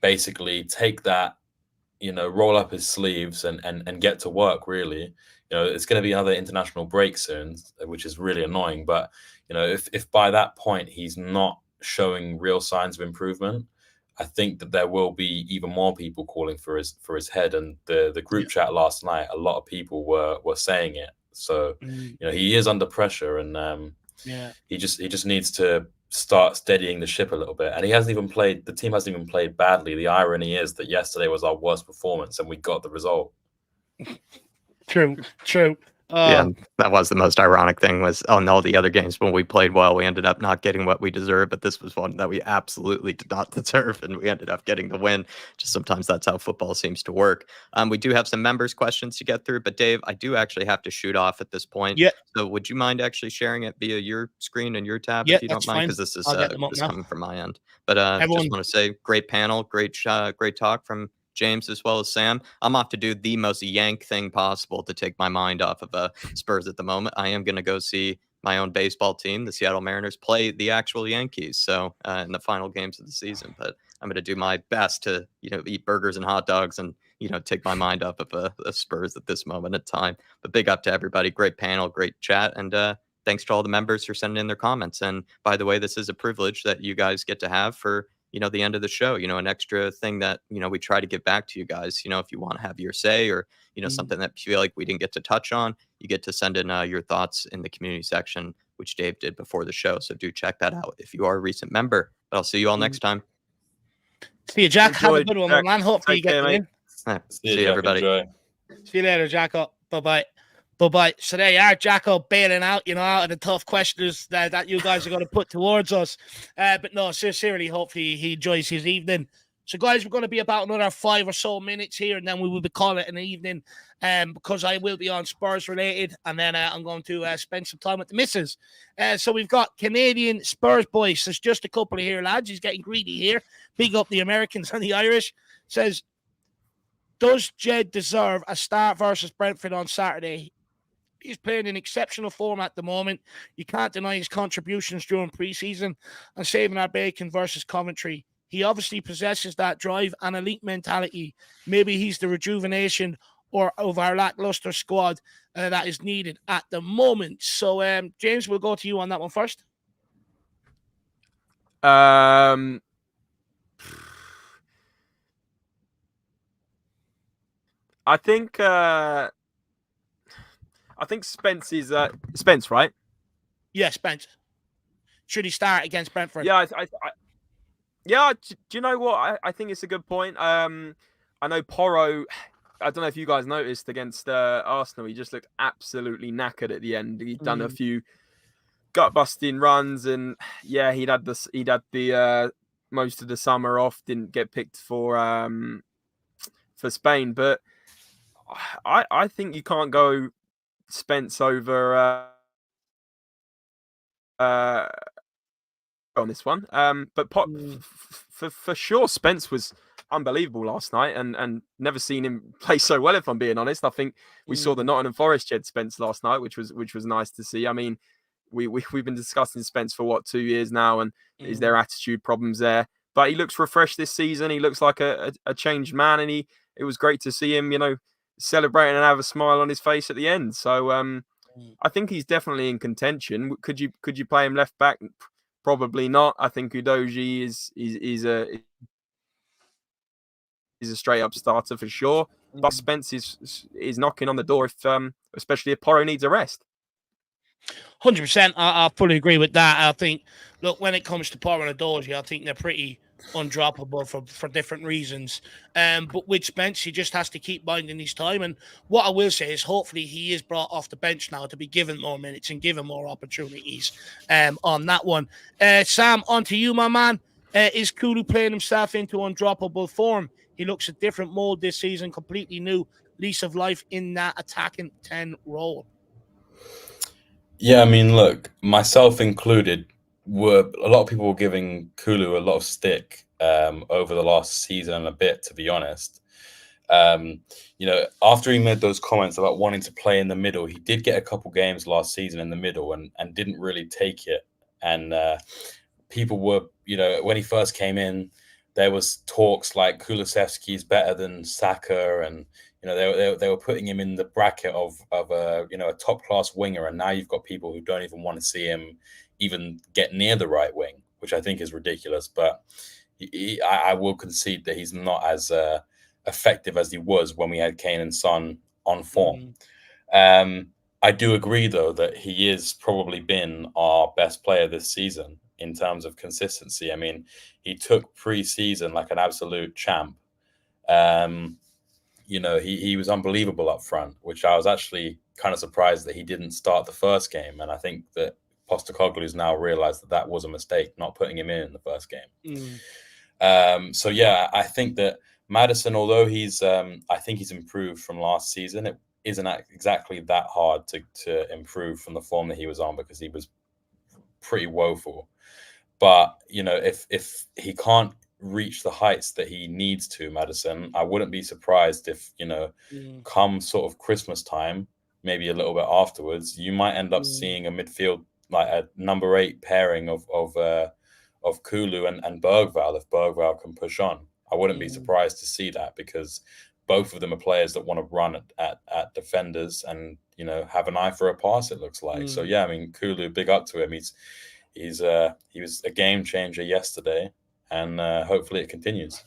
basically take that, roll up his sleeves and get to work, really. It's going to be another international break soon, which is really annoying. But, if by that point he's not showing real signs of improvement, I think that there will be even more people calling for his head. And the group chat last night, a lot of people were saying it. So, he is under pressure, and he just needs to start steadying the ship a little bit. And the team hasn't even played badly. The irony is that yesterday was our worst performance and we got the result. True. Yeah, that was the most ironic thing, was on all the other games when we played well, we ended up not getting what we deserved, but this was one that we absolutely did not deserve, and we ended up getting the win. Just sometimes that's how football seems to work. We do have some members' questions to get through, but Dave, I do actually have to shoot off at this point. Yeah. So would you mind actually sharing it via your screen and your tab, Yeah, if you don't that's mind? fine. Because this is I'll coming from my end. But Everyone, just want to say, great panel, great talk from James as well as Sam. I'm off to do the most Yank thing possible to take my mind off of Spurs at the moment. I am going to go see my own baseball team, the Seattle Mariners, play the actual Yankees. So in the final games of the season, but I'm going to do my best to, eat burgers and hot dogs and, take my mind off of Spurs at this moment in time. But big up to everybody. Great panel, great chat. And thanks to all the members for sending in their comments. And by the way, this is a privilege that you guys get to have for the end of the show, an extra thing that, we try to give back to you guys. If you want to have your say, or, something that you feel like we didn't get to touch on, you get to send in your thoughts in the community section, which Dave did before the show. So do check that out if you are a recent member. But I'll see you all next time. See you, Jack. Have a good one, man. Hopefully you get in. See you, everybody. Enjoy. See you later, Jacko. Bye-bye. So there you are, Jacko, bailing out, out of the tough questions that you guys are going to put towards us. But no, sincerely, hopefully he enjoys his evening. So, guys, we're going to be about another 5 or so minutes here, and then we will be calling it an evening, because I will be on Spurs related, and then I'm going to spend some time with the missus. So we've got Canadian Spurs boys. There's just a couple of here, lads. He's getting greedy here. Big up the Americans and the Irish. Says, does Jed deserve a start versus Brentford on Saturday? He's playing in exceptional form at the moment. You can't deny his contributions during preseason and saving our bacon versus Coventry. He obviously possesses that drive and elite mentality. Maybe he's the rejuvenation of our lackluster squad that is needed at the moment. So, James, we'll go to you on that one first. I think Spence is Spence, right? Yeah, Spence. Should he start against Brentford? Yeah, yeah. Do you know what? I think it's a good point. I know Porro. I don't know if you guys noticed against Arsenal, he just looked absolutely knackered at the end. He'd done a few gut busting runs, and yeah, he'd had the most of the summer off. Didn't get picked for Spain, but I think you can't go Spence over on this one. But for sure, Spence was unbelievable last night, and never seen him play so well. If I'm being honest, I think we saw the Nottingham Forest Jed Spence last night, which was nice to see. I mean, we've been discussing Spence for 2 years now, and is there attitude problems there? But he looks refreshed this season. He looks like a changed man, and it was great to see him, celebrating and have a smile on his face at the end. So I think he's definitely in contention. Could you play him left back? Probably not. I think Udogie is a straight up starter for sure. But Spence is knocking on the door, especially if Porro needs a rest. 100%. I fully agree with that. I think, look, when it comes to Porro and Udogie, I think they're pretty undroppable for different reasons. But with Spence, he just has to keep biding his time. And what I will say is, hopefully, he is brought off the bench now to be given more minutes and given more opportunities on that one. Sam, on to you, my man. Is Kulu playing himself into undroppable form? He looks a different mold this season, completely new lease of life in that attacking 10 role. Yeah, I mean, look, myself included, a lot of people were giving Kulu a lot of stick over the last season and a bit, to be honest. After he made those comments about wanting to play in the middle, he did get a couple games last season in the middle and didn't really take it. And people were, when he first came in, there was talks like Kulusevski's better than Saka, and they were putting him in the bracket of a top class winger, and now you've got people who don't even want to see him even get near the right wing, which I think is ridiculous. But I will concede that he's not as effective as he was when we had Kane and Son on form. I do agree, though, that he has probably been our best player this season in terms of consistency. I mean, he took pre-season like an absolute champ. He was unbelievable up front, which I was actually kind of surprised that he didn't start the first game. And I think that Postecoglou has now realized that was a mistake, not putting him in the first game. So yeah, I think that Maddison, although I think he's improved from last season, it isn't exactly that hard to improve from the form that he was on, because he was pretty woeful. But if he can't reach the heights that he needs to, Maddison, I wouldn't be surprised if come sort of Christmas time, maybe a little bit afterwards, you might end up seeing a midfield, like a number 8 pairing of Kulu and Bergvall, if Bergvall can push on. I wouldn't be surprised to see that, because both of them are players that want to run at defenders and have an eye for a pass, it looks like. So yeah, I mean, Kulu, big up to him. He was a game changer yesterday, and hopefully it continues.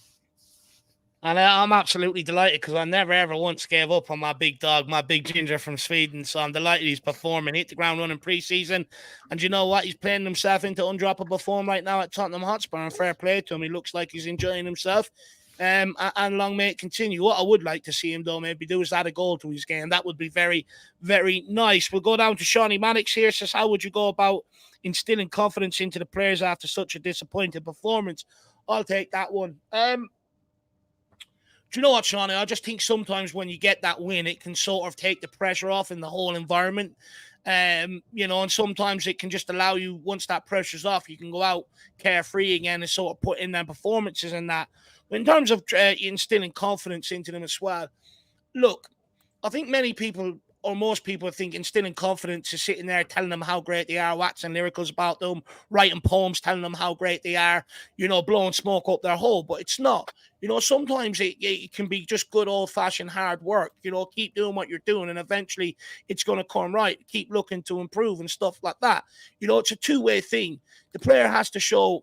And I'm absolutely delighted, because I never ever once gave up on my big dog, my big ginger from Sweden. So I'm delighted he's performing, hit the ground running pre-season. And you know what? He's playing himself into undroppable form right now at Tottenham Hotspur, and fair play to him. He looks like he's enjoying himself. And long may it continue. What I would like to see him, though, maybe do is add a goal to his game. That would be very, very nice. We'll go down to Shawnee Mannix here. Says, how would you go about instilling confidence into the players after such a disappointing performance? I'll take that one. Do you know what, Shawnee? I just think sometimes when you get that win, it can sort of take the pressure off in the whole environment. And sometimes it can just allow you, once that pressure's off, you can go out carefree again and sort of put in them performances and that. But in terms of instilling confidence into them as well, look, I think many people, or most people, think instilling confidence is sitting there telling them how great they are, waxing lyricals about them, writing poems telling them how great they are, blowing smoke up their hole. But it's not. Sometimes it can be just good old-fashioned hard work. Keep doing what you're doing, and eventually it's going to come right. Keep looking to improve and stuff like that. It's a two-way thing. The player has to show,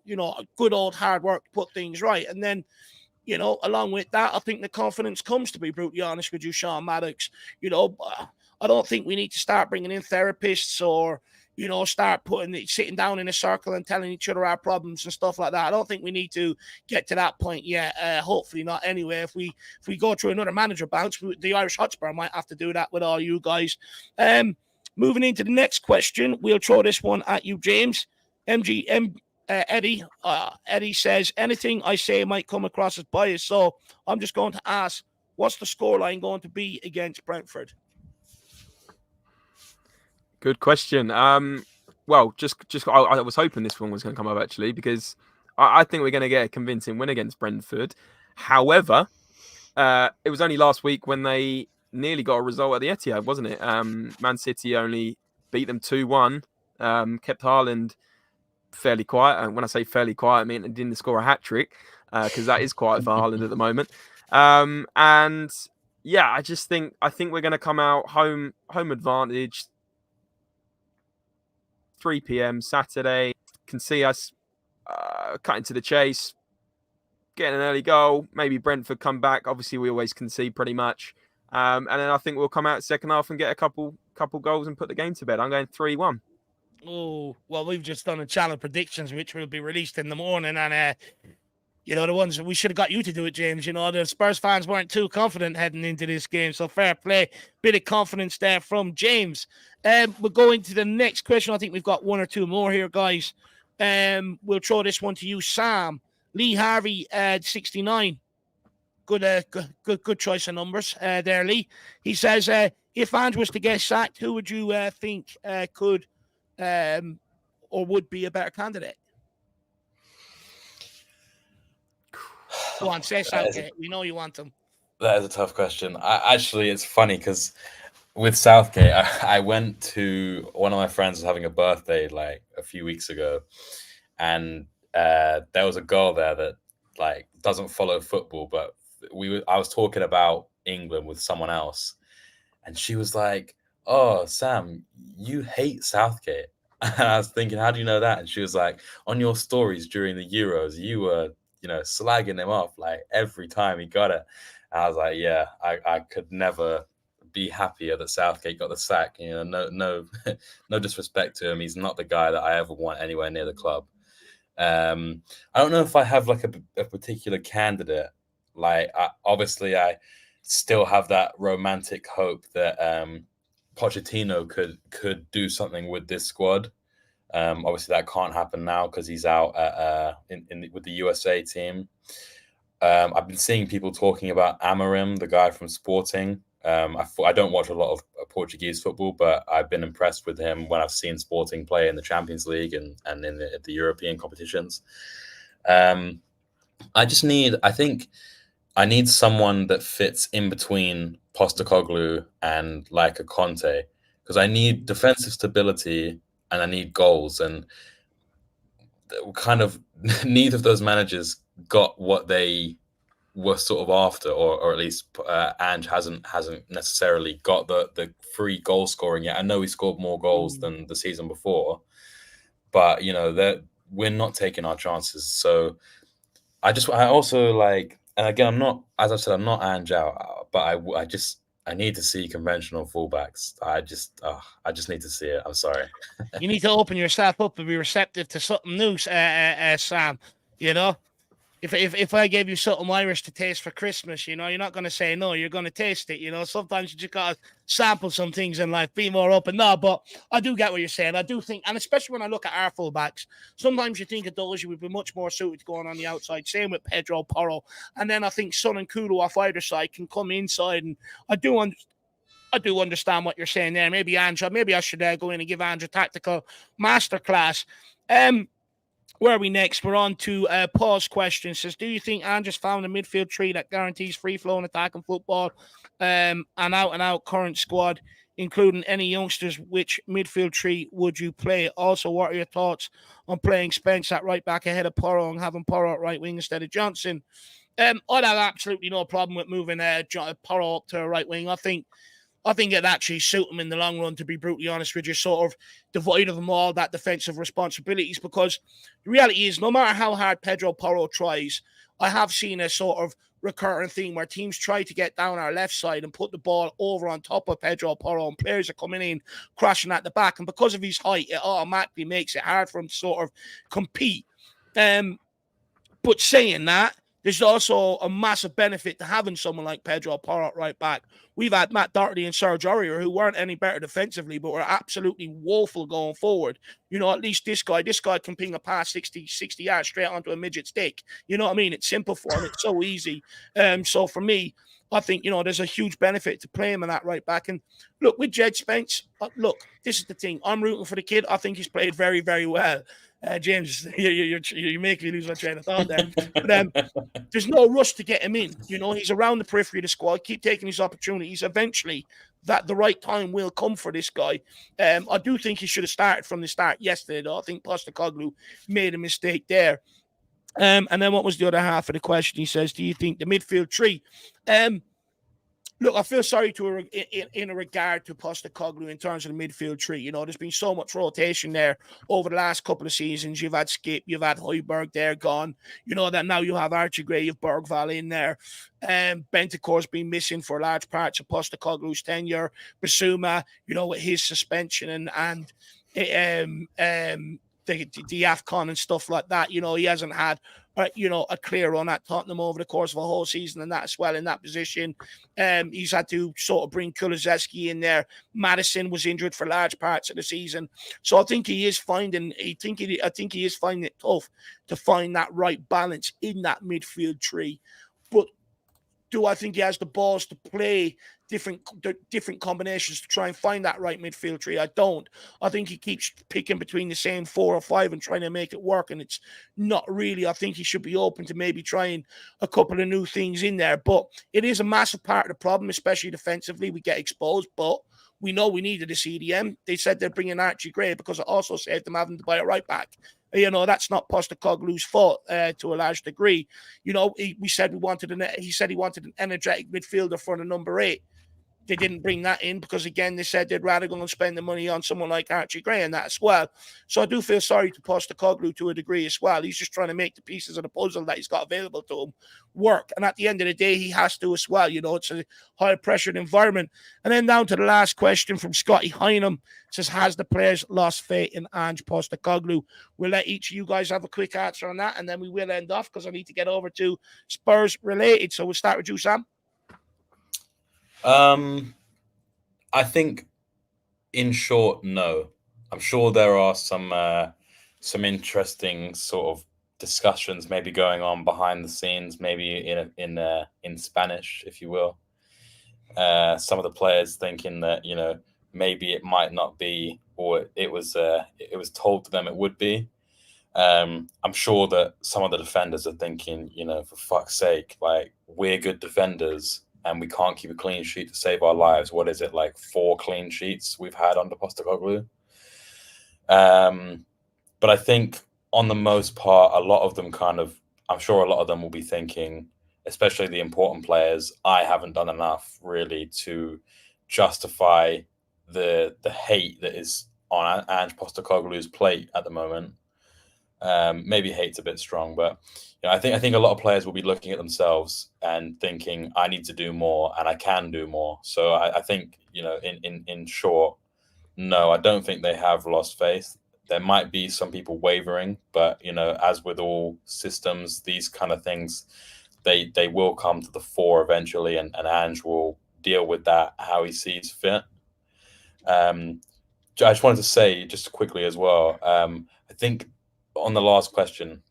good old hard work to put things right. And then, along with that, I think the confidence comes, to be brutally honest with you, Sean Maddox. I don't think we need to start bringing in therapists or, start sitting down in a circle and telling each other our problems and stuff like that. I don't think we need to get to that point yet. Hopefully not. Anyway, if we go through another manager bounce, the Irish Hotspur might have to do that with all you guys. Moving into the next question, we'll throw this one at you, James. Eddie says, anything I say might come across as biased, so I'm just going to ask, what's the scoreline going to be against Brentford? Good question. Well, I was hoping this one was going to come up actually, because I think we're going to get a convincing win against Brentford. However, it was only last week when they nearly got a result at the Etihad, wasn't it? Man City only beat them 2-1, kept Haaland fairly quiet. And when I say fairly quiet, I mean it didn't score a hat-trick, because that is quiet for Haaland at the moment. And yeah, I think we're going to come out home advantage. 3 p.m. Saturday. Can see us cutting to the chase, getting an early goal. Maybe Brentford come back. Obviously, we always concede pretty much. And then I think we'll come out second half and get a couple goals and put the game to bed. I'm going 3-1. Oh, well, we've just done a channel predictions, which will be released in the morning. And, the ones that we should have got you to do it, James. The Spurs fans weren't too confident heading into this game. So fair play. Bit of confidence there from James. We'll go into the next question. I think we've got one or two more here, guys. We'll throw this one to you, Sam. Lee Harvey, 69. Good choice of numbers there, Lee. He says, if Ange was to get sacked, who would you think could or would be a better candidate? Go on, say Southgate. We know you want him. That is a tough question. It's funny because with Southgate, I went to one of my friends was having a birthday like a few weeks ago, and there was a girl there that like doesn't follow football, but I was talking about England with someone else, and she was like, "Oh, Sam, you hate Southgate." And I was thinking, how do you know that? And she was like, on your stories during the Euros, you were, slagging him off like every time he got it. And I was like, yeah, I could never be happier that Southgate got the sack. No disrespect to him. He's not the guy that I ever want anywhere near the club. I don't know if I have like a particular candidate. Like, I still have that romantic hope that Pochettino could do something with this squad. Obviously, that can't happen now because he's out with the USA team. I've been seeing people talking about Amorim, the guy from Sporting. I don't watch a lot of Portuguese football, but I've been impressed with him when I've seen Sporting play in the Champions League and in the European competitions. I think I need someone that fits in between Postecoglou and like a Conte, because I need defensive stability and I need goals, and kind of neither of those managers got what they were sort of after, or at least Ange hasn't necessarily got the free goal scoring yet. I know he scored more goals than the season before, but we're not taking our chances. So I also like, and again, I'm not, as I said, I'm not Ange out, but I need to see conventional fullbacks. I just need to see it. I'm sorry. You need to open yourself up and be receptive to something new, Sam. If I gave you something Irish to taste for Christmas, you're not going to say no. You're going to taste it. Sometimes you just got to sample some things in life, be more open. No, but I do get what you're saying. I do think, and especially when I look at our fullbacks, sometimes you think of those you would be much more suited to going on the outside. Same with Pedro Porro, and then I think Son and Kulu off either side can come inside. And I do understand what you're saying there. Maybe I should go in and give Ange a tactical masterclass. Where are we next? We're on to Paul's question. Says, do you think Ange has found a midfield tree that guarantees free-flowing attacking football and out-and-out current squad, including any youngsters? Which midfield tree would you play? Also, what are your thoughts on playing Spence at right back ahead of Porro and having Porro at right wing instead of Johnson? I'd have absolutely no problem with moving Porro up to a right wing. I think it actually suit him in the long run, to be brutally honest with you, sort of devoid of them all that defensive responsibilities, because the reality is no matter how hard Pedro Porro tries, I have seen a sort of recurring theme where teams try to get down our left side and put the ball over on top of Pedro Porro, and players are coming in crashing at the back, and because of his height, it automatically makes it hard for him to sort of compete. But saying that, there's also a massive benefit to having someone like Pedro Porro at right back. We've had Matt Doherty and Serge Aurier, who weren't any better defensively, but were absolutely woeful going forward. At least this guy can ping a pass 60 yards straight onto a midget stick. You know what I mean? It's simple for him. It's so easy. So for me, I think, there's a huge benefit to play him in that right back. And look, with Jed Spence, look, this is the thing. I'm rooting for the kid. I think he's played very, very well. James, you're making me lose my train of thought there. But there's no rush to get him in. He's around the periphery of the squad. Keep taking his opportunities. Eventually, the right time will come for this guy. I do think he should have started from the start yesterday, though. I think Postecoglou made a mistake there. And then what was the other half of the question? He says, do you think the midfield three? Look, I feel sorry in a regard to Postecoglou in terms of the midfield three. There's been so much rotation there over the last couple of seasons. You've had Skip, you've had Højbjerg there gone. That now you have Archie Gray, you've Bergvall in there. Bentancur's been missing for large parts of Postecoglou's tenure. Basuma, with his suspension and the AFCON and stuff like that. He hasn't had a clear run at Tottenham over the course of a whole season, and that as well in that position. He's had to sort of bring Kulusevski in there. Madison was injured for large parts of the season, so I think he is finding. I think he is finding it tough to find that right balance in that midfield tree. But do I think he has the balls to play different combinations to try and find that right midfield tree? I don't. I think he keeps picking between the same 4 or 5 and trying to make it work, and it's not really. I think he should be open to maybe trying a couple of new things in there. But it is a massive part of the problem, especially defensively. We get exposed, but we know we needed a CDM. They said they're bringing Archie Gray because it also saved them having to buy a right back. That's not Postecoglou's fault to a large degree. We said he said he wanted an energetic midfielder for the number 8. They didn't bring that in because, again, they said they'd rather go and spend the money on someone like Archie Gray and that as well. So I do feel sorry to Postecoglou to a degree as well. He's just trying to make the pieces of the puzzle that he's got available to him work. And at the end of the day, he has to as well. It's a high-pressured environment. And then down to the last question from Scotty Hynam. Says, has the players lost faith in Ange Postecoglou? We'll let each of you guys have a quick answer on that, and then we will end off because I need to get over to Spurs related. So we'll start with you, Sam. I think, in short, no. I'm sure there are some interesting sort of discussions maybe going on behind the scenes, maybe in Spanish, if you will. Some of the players thinking that maybe it might not be, or it was told to them it would be. I'm sure that some of the defenders are thinking, for fuck's sake, like, we're good defenders and we can't keep a clean sheet to save our lives. What is it, like 4 clean sheets we've had under Postecoglou? But I think on the most part, a lot of them I'm sure a lot of them will be thinking, especially the important players, I haven't done enough really to justify the hate that is on Ange Postecoglou's plate at the moment. Maybe hate's a bit strong, but I think a lot of players will be looking at themselves and thinking, I need to do more and I can do more. So I think, in short, no, I don't think they have lost faith. There might be some people wavering, but as with all systems, these kind of things, they will come to the fore eventually, and Ange will deal with that how he sees fit. I just wanted to say just quickly as well, I think on the last question,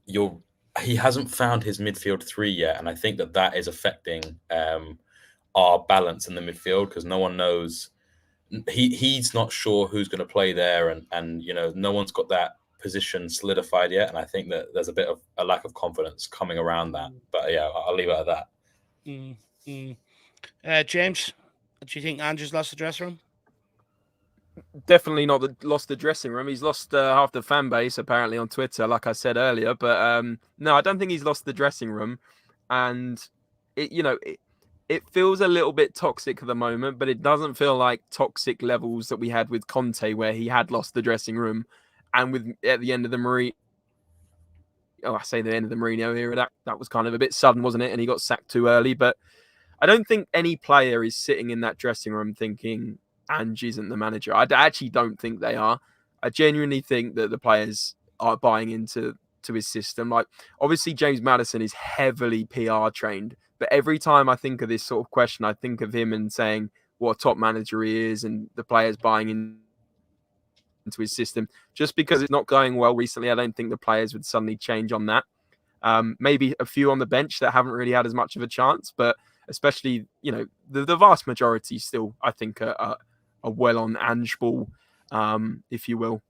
he hasn't found his midfield 3 yet, and I think that is affecting our balance in the midfield, because no one knows. He's not sure who's going to play there, and no one's got that position solidified yet, and I think that there's a bit of a lack of confidence coming around that. But yeah, I'll leave it at that. James, do you think Andrew's lost the dressing room? Definitely not lost the dressing room. He's lost half the fan base apparently on Twitter, like I said earlier. But no, I don't think he's lost the dressing room. And it feels a little bit toxic at the moment, but it doesn't feel like toxic levels that we had with Conte, where he had lost the dressing room, and with at the end of the I say the end of the Mourinho era, that was kind of a bit sudden, wasn't it? And he got sacked too early. But I don't think any player is sitting in that dressing room thinking Ange isn't the manager. I actually don't think they are. I genuinely think that the players are buying into his system. Like, obviously, James Maddison is heavily PR trained, but every time I think of this sort of question, I think of him and saying what a top manager he is, and the players buying into his system. Just because it's not going well recently, I don't think the players would suddenly change on that. Maybe a few on the bench that haven't really had as much of a chance, but especially, the vast majority still, I think, are well on Ange ball, if you will.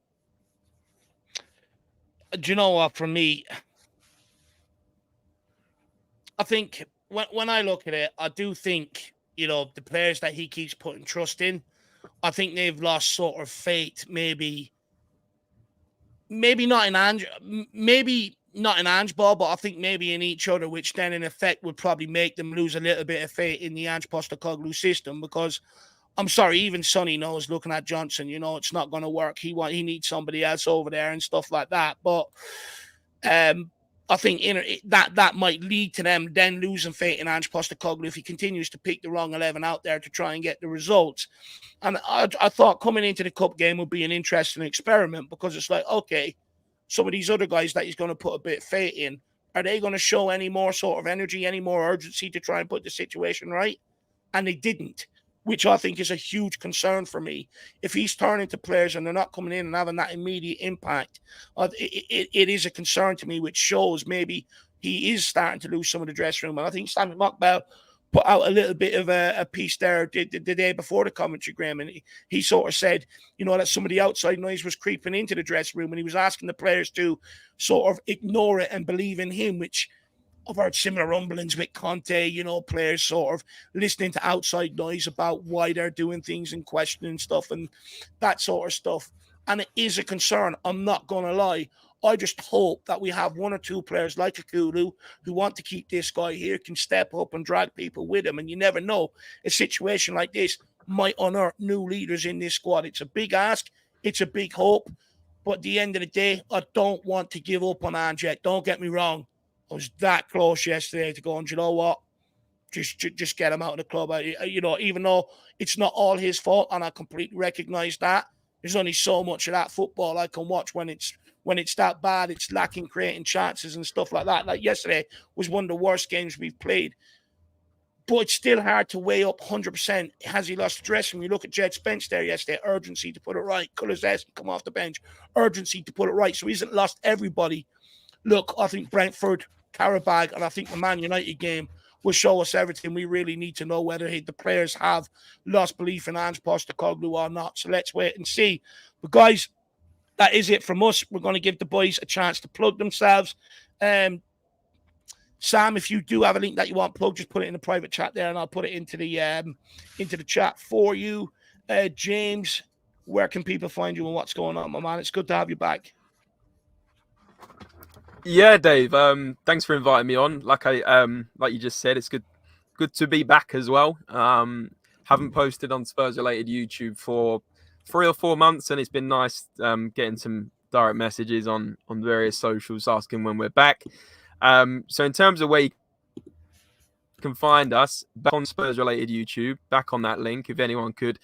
Do you know what? For me, I think when I look at it, I do think, the players that he keeps putting trust in, I think they've lost sort of faith, maybe not in Ange, ball, but I think maybe in each other, which then in effect would probably make them lose a little bit of faith in the Ange Postecoglou system, because I'm sorry, even Sonny knows, looking at Johnson, it's not going to work. He needs somebody else over there and stuff like that. But I think that might lead to them then losing faith in Ange Postecoglou if he continues to pick the wrong 11 out there to try and get the results. And I thought coming into the cup game would be an interesting experiment, because it's like, okay, some of these other guys that he's going to put a bit of faith in, are they going to show any more sort of energy, any more urgency to try and put the situation right? And they didn't, which I think is a huge concern for me. If he's turning to players and they're not coming in and having that immediate impact, it is a concern to me, which shows maybe he is starting to lose some of the dressing room. And I think Sammy Mockbell put out a little bit of a piece there the day before the commentary, Graham, and he sort of said, that some of the outside noise was creeping into the dressing room, and he was asking the players to sort of ignore it and believe in him, which I've heard similar rumblings with Conte, players sort of listening to outside noise about why they're doing things and questioning stuff and that sort of stuff. And it is a concern. I'm not going to lie. I just hope that we have one or two players like Postecoglou who want to keep this guy here, can step up and drag people with him. And you never know. A situation like this might unearth new leaders in this squad. It's a big ask. It's a big hope. But at the end of the day, I don't want to give up on Ange. Don't get me wrong. I was that close yesterday to going, you know what? Just get him out of the club. Even though it's not all his fault, and I completely recognize that, there's only so much of that football I can watch when it's that bad. It's lacking creating chances and stuff like that. Like yesterday was one of the worst games we've played. But it's still hard to weigh up 100%. Has he lost the dressing room? You look at Jed's bench there yesterday, urgency to put it right. Kulusevski come off the bench, urgency to put it right. So he hasn't lost everybody. Look, I think Brentford, Karabag, and I think the Man United game will show us everything we really need to know, whether the players have lost belief in Ange Postecoglou or not. So let's wait and see. But guys, that is it from us. We're going to give the boys a chance to plug themselves. Sam, if you do have a link that you want plugged, just put it in the private chat there, and I'll put it into the chat for you. James, where can people find you and what's going on, my man? It's good to have you back. Yeah, Dave. Thanks for inviting me on. Like you just said, it's good to be back as well. Haven't posted on Spurs related YouTube for 3 or 4 months, and it's been nice getting some direct messages on various socials asking when we're back. So in terms of where you can find us, back on Spurs related YouTube, back on that link, if anyone could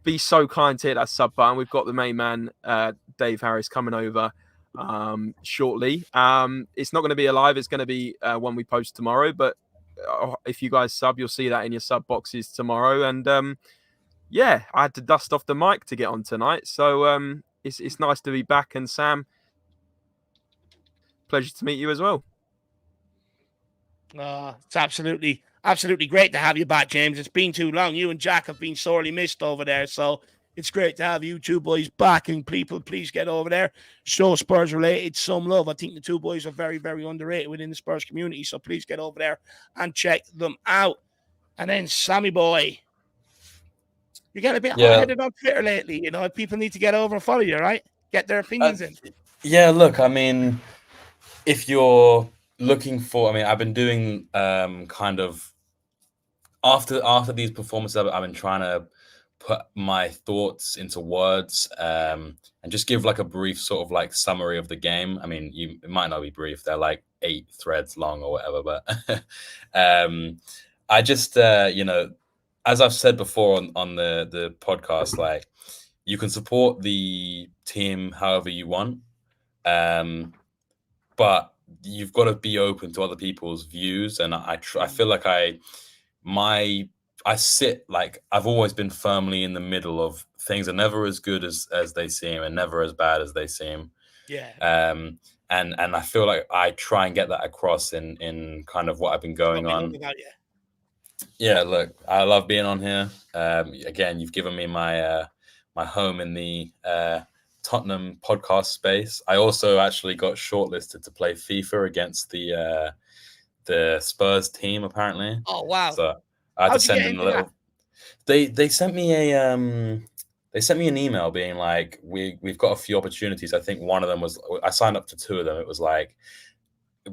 be so kind to hit that sub button. We've got the main man, Dave Harris, coming over shortly. It's not going to be a live, it's going to be one we post tomorrow, but if you guys sub, you'll see that in your sub boxes tomorrow. And I had to dust off the mic to get on tonight, so it's nice to be back. And Sam, pleasure to meet you as well. It's absolutely great to have you back, James. It's been too long. You and Jack have been sorely missed over there, so it's great to have you two boys back. And people, please get over there, show Spurs related some love. I think the two boys are very, very underrated within the Spurs community, so please get over there and check them out. And then Sammy boy, you're getting a bit hot-headed on Twitter lately. People need to get over and follow you, right? Get their opinions in. Yeah, look, I mean, if you're looking for, I've been doing kind of after these performances, I've been trying to put my thoughts into words and just give like a brief sort of like summary of the game. I mean, it might not be brief; they're like 8 threads long or whatever. But I just, as I've said before on the podcast, like you can support the team however you want, but you've got to be open to other people's views. And I feel like I sit like I've always been firmly in the middle of things are never as good as they seem and never as bad as they seem. Yeah. And I feel like I try and get that across in kind of what I've been going on. Yeah, look, I love being on here. Again, you've given me my my home in the Tottenham podcast space. I also actually got shortlisted to play FIFA against the Spurs team, apparently. Oh wow! So I had to send in a little. They sent me a they sent me an email being like, we've got a few opportunities. I think one of them was I signed up to 2 of them. It was like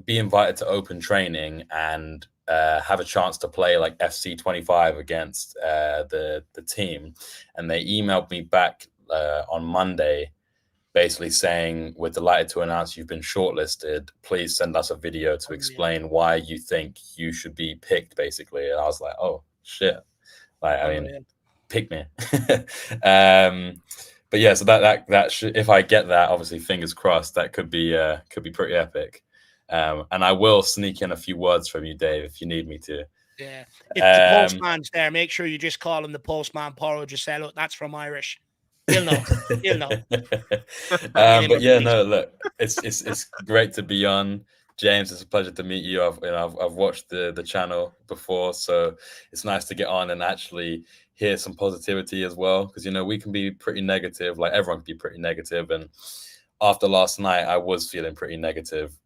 be invited to open training and have a chance to play like FC 25 against the team. And they emailed me back on Monday, basically saying, we're delighted to announce you've been shortlisted. Please send us a video to explain why you think you should be picked, basically. And I was like, oh, shit. Like, I mean, pick me. But yeah, so that should, if I get that, obviously, fingers crossed, that could be pretty epic. And I will sneak in a few words from you, Dave, if you need me to. Yeah. If the postman's there, make sure you just call him the postman Porro. Just say, look, that's from Irish. He'll know. He'll know. But yeah, no, look, it's great to be on. James, it's a pleasure to meet you. I've watched the channel before, so it's nice to get on and actually hear some positivity as well. Because we can be pretty negative, like everyone can be pretty negative. And after last night, I was feeling pretty negative.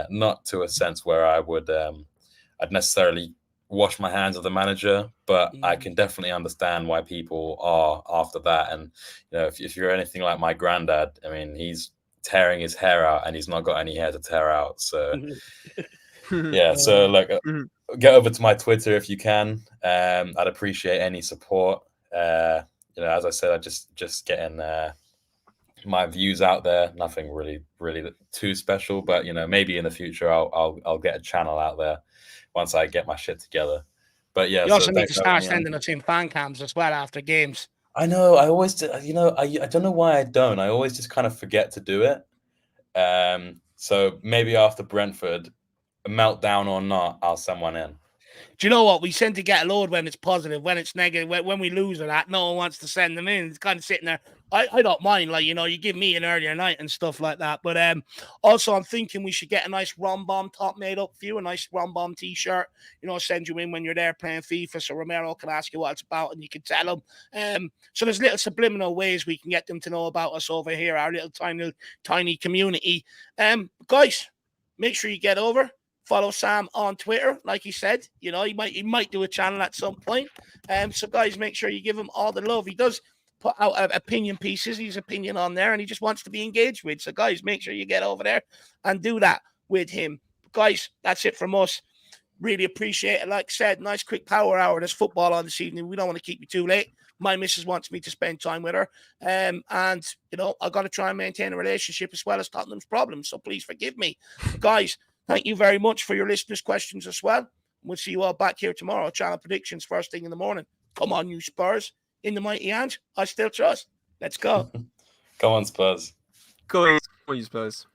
Not to a sense where I would I'd necessarily wash my hands of the manager, but I can definitely understand why people are after that. And if you're anything like my granddad, I mean, he's tearing his hair out and he's not got any hair to tear out. So yeah, so like get over to my Twitter if you can. I'd appreciate any support. As I said, I just getting my views out there. Nothing really too special, but maybe in the future I'll get a channel out there once I get my shit together. But yeah, you also need to start sending us in fan cams as well after games. I know. I always, I don't know why I don't. I always just kind of forget to do it. So maybe after Brentford, a meltdown or not, I'll send one in. Do you know what? We tend to get a load when it's positive. When it's negative, when we lose or that, no one wants to send them in. It's kind of sitting there. I don't mind, like, you give me an earlier night and stuff like that. But also I'm thinking we should get a nice Rom Bomb top made up for you, a nice Rom Bomb t-shirt, send you in when you're there playing FIFA so Romero can ask you what it's about and you can tell them. So there's little subliminal ways we can get them to know about us over here, our little tiny community. Guys, make sure you get over. Follow Sam on Twitter, like he said. He might do a channel at some point. So guys, make sure you give him all the love. He does put out opinion pieces, his opinion on there, and he just wants to be engaged with. So guys, make sure you get over there and do that with him. Guys, that's it from us. Really appreciate it. Like I said, nice quick power hour. There's football on this evening. We don't want to keep you too late. My missus wants me to spend time with her. And I've got to try and maintain a relationship as well as Tottenham's problems. So please forgive me. Guys, thank you very much for your listeners' questions as well. We'll see you all back here tomorrow. Channel predictions first thing in the morning. Come on, you Spurs. In the mighty hands, I still trust. Let's go. Come on, Spurs. Go on, you Spurs.